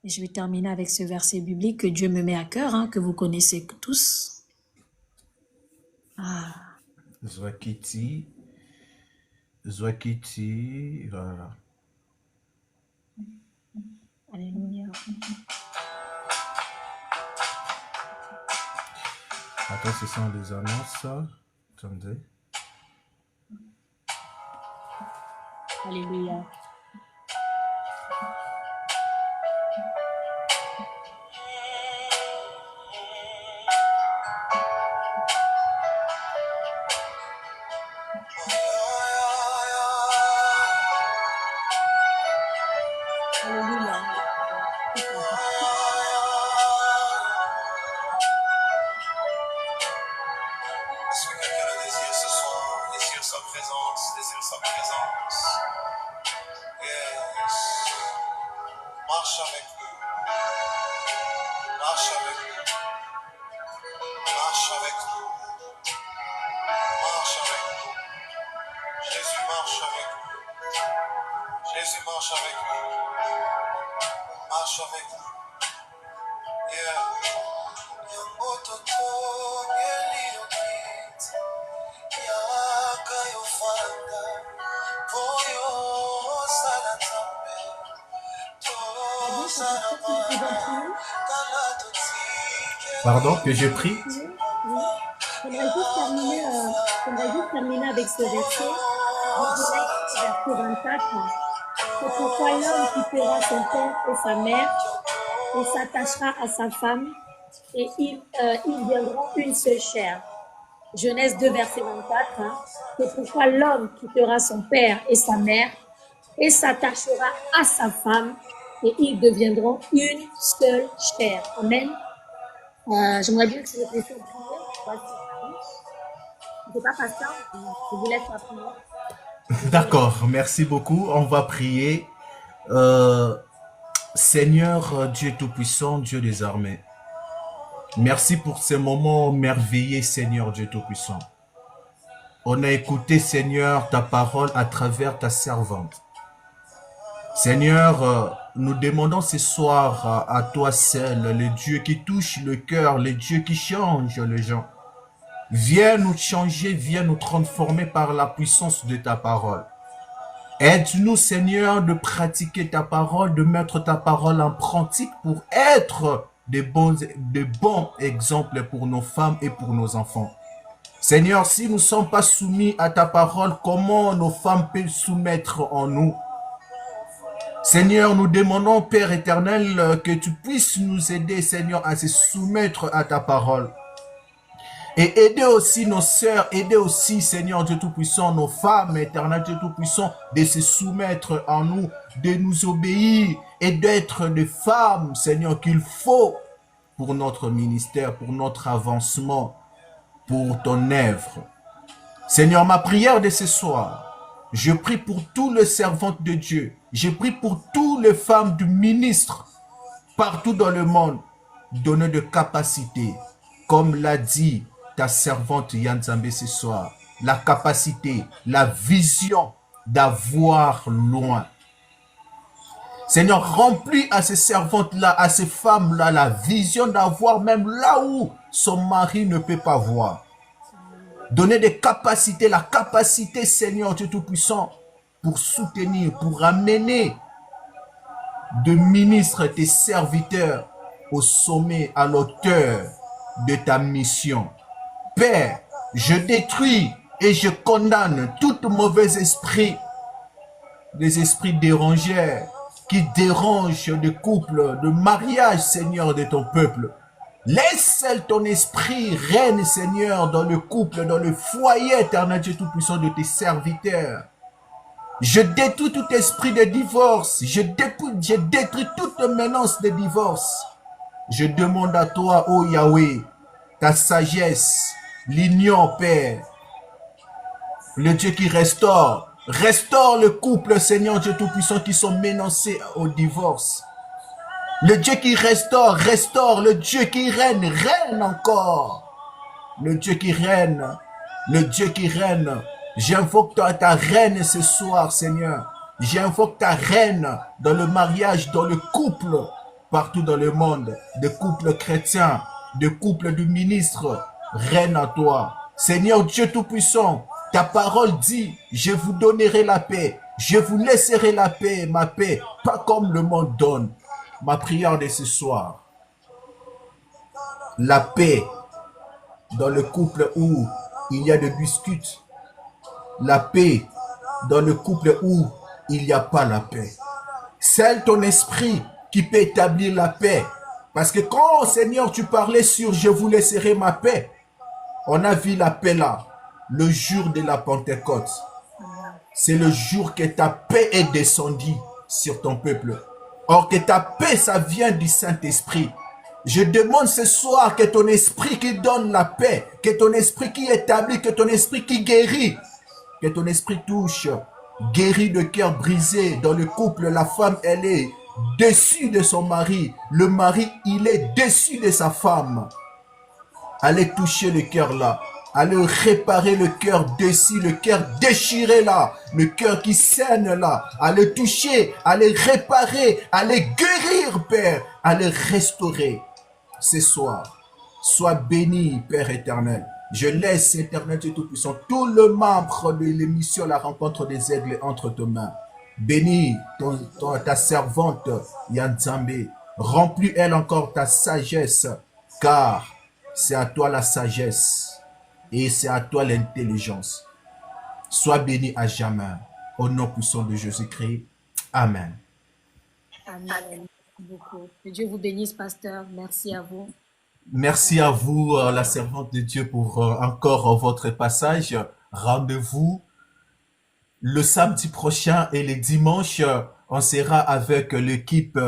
[SPEAKER 2] Et je vais terminer avec ce verset biblique que Dieu me met à cœur, hein, que vous connaissez tous. Ah.
[SPEAKER 8] Zwakiti, voilà.
[SPEAKER 2] Alléluia.
[SPEAKER 8] Attends, ce sont les annonces. Attendez.
[SPEAKER 2] Alléluia. Alléluia.
[SPEAKER 1] Est-ce que quelqu'un le désire ce soir? Désire sa présence, désire sa présence. Yes. Marche avec nous. Marche avec nous. Marche avec nous. Marche avec nous. Jésus marche avec nous. Jésus marche avec nous. Marche avec nous. Yeah. Oh,
[SPEAKER 8] Pardon, que je prie?
[SPEAKER 2] Oui. J'aimerais juste terminer avec ce verset. Verset 24. C'est pourquoi l'homme quittera son père et sa mère et s'attachera à sa femme et ils viendront une seule chair. Genèse 2, verset 24. C'est pourquoi l'homme quittera son père et sa mère et s'attachera à sa femme et ils deviendront une seule chair. Amen. J'aimerais bien que vous puissiez prier. Je ne sais pas, pasteur, je vous laisse la prière.
[SPEAKER 8] D'accord, merci beaucoup. On va prier. Seigneur Dieu Tout-Puissant, Dieu des armées, merci pour ces moments merveilleux, Seigneur Dieu Tout-Puissant. On a écouté, Seigneur, ta parole à travers ta servante. Seigneur, nous demandons ce soir à toi seul, le Dieu qui touche le cœur, le Dieu qui change les gens. Viens nous changer, viens nous transformer par la puissance de ta parole. Aide-nous, Seigneur, de pratiquer ta parole, de mettre ta parole en pratique pour être de bons exemples pour nos femmes et pour nos enfants. Seigneur, si nous ne sommes pas soumis à ta parole, comment nos femmes peuvent soumettre en nous? Seigneur, nous demandons, Père éternel, que tu puisses nous aider, Seigneur, à se soumettre à ta parole. Et aider aussi nos sœurs, aider aussi, Seigneur Dieu Tout-Puissant, nos femmes, éternel Dieu Tout-Puissant, de se soumettre en nous, de nous obéir et d'être des femmes, Seigneur, qu'il faut pour notre ministère, pour notre avancement, pour ton œuvre. Seigneur, ma prière de ce soir, je prie pour tous les servantes de Dieu, je prie pour toutes les femmes du ministre, partout dans le monde, donner de capacité, comme l'a dit ta servante Yann Zambé ce soir, la capacité, la vision d'avoir loin. Seigneur, remplis à ces servantes-là, à ces femmes-là, la vision d'avoir même là où son mari ne peut pas voir. Donner des capacités, la capacité, Seigneur Dieu Tout-Puissant, pour soutenir, pour amener de ministres, tes serviteurs, au sommet, à l'auteur de ta mission. Père, je détruis et je condamne tout mauvais esprit, les esprits dérangeurs qui dérangent le couple, le mariage, Seigneur, de ton peuple. Laisse ton esprit règne, Seigneur, dans le couple, dans le foyer, éternel Dieu Tout-Puissant de tes serviteurs. Je détruis tout esprit de divorce, je détruis toute menace de divorce. Je demande à toi, ô Yahweh, ta sagesse, l'union, Père, le Dieu qui restaure. Restaure le couple, Seigneur Dieu Tout-Puissant, qui sont menacés au divorce. Le Dieu qui restaure, restaure. Le Dieu qui règne, règne encore. Le Dieu qui règne, le Dieu qui règne. J'invoque ta reine ce soir, Seigneur. J'invoque ta reine dans le mariage, dans le couple, partout dans le monde, de couples chrétiens, de couples du ministre. Reine à toi. Seigneur Dieu Tout-Puissant, ta parole dit, je vous donnerai la paix, je vous laisserai la paix, ma paix, pas comme le monde donne. Ma prière de ce soir, la paix dans le couple où il y a des disputes, la paix dans le couple où il n'y a pas la paix. C'est ton esprit qui peut établir la paix. Parce que quand, Seigneur, tu parlais sur « je vous laisserai ma paix », on a vu la paix là, le jour de la Pentecôte. C'est le jour que ta paix est descendue sur ton peuple. Or que ta paix, ça vient du Saint-Esprit. Je demande ce soir que ton esprit qui donne la paix, que ton esprit qui établit, que ton esprit qui guérit, que ton esprit touche, guérit le cœur brisé dans le couple. La femme, elle est déçue de son mari. Le mari, il est déçu de sa femme. Allez toucher le cœur là. Allez réparer le cœur déçu, le cœur déchiré là, le cœur qui saigne là. Allez toucher, allez réparer, allez guérir, Père. Allez restaurer ce soir. Sois béni, Père éternel. Je laisse, éternel Dieu Tout-Puissant, tout le membre de l'émission La Rencontre des Aigles entre tes mains. Bénis ta servante, Yanzambe. Remplis-elle encore ta sagesse, car c'est à toi la sagesse et c'est à toi l'intelligence. Sois béni à jamais. Au nom puissant de Jésus-Christ. Amen.
[SPEAKER 2] Amen. Merci beaucoup. Que Dieu vous bénisse, pasteur. Merci à vous.
[SPEAKER 8] Merci à vous, la servante de Dieu, pour encore votre passage. Rendez-vous le samedi prochain et le dimanche. On sera avec l'équipe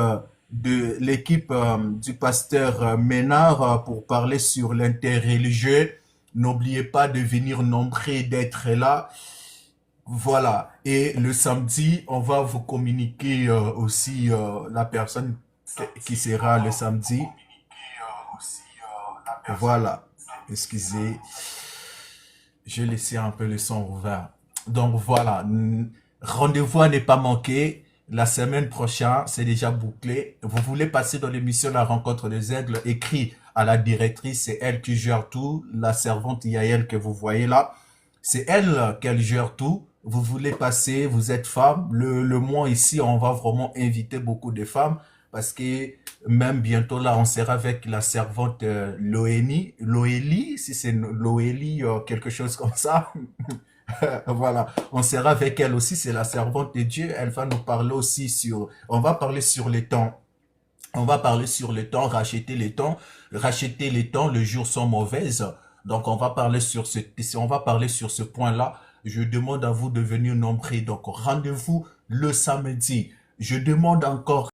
[SPEAKER 8] du pasteur Ménard pour parler sur l'interreligieux. N'oubliez pas de venir nombreux, d'être là. Voilà. Et le samedi, on va vous communiquer aussi la personne qui sera le samedi. Voilà. Excusez. J'ai laissé un peu le son ouvert. Donc voilà. Rendez-vous à ne pas manquer. La semaine prochaine, c'est déjà bouclé. Vous voulez passer dans l'émission La Rencontre des Aigles, écrit à la directrice, c'est elle qui gère tout. La servante Yael que vous voyez là, c'est elle qu'elle gère tout. Vous voulez passer, vous êtes femme. Le mois ici, on va vraiment inviter beaucoup de femmes parce que même bientôt là, on sera avec la servante Loélie, si c'est Loélie, quelque chose comme ça. Voilà, on sera avec elle aussi, c'est la servante de Dieu. Elle va nous parler aussi on va parler sur les temps. On va parler sur le temps, racheter les temps. Racheter les temps, les jours sont mauvaises. Donc, on va parler sur ce point-là. Je demande à vous de venir nombreux. Donc, rendez-vous le samedi. Je demande encore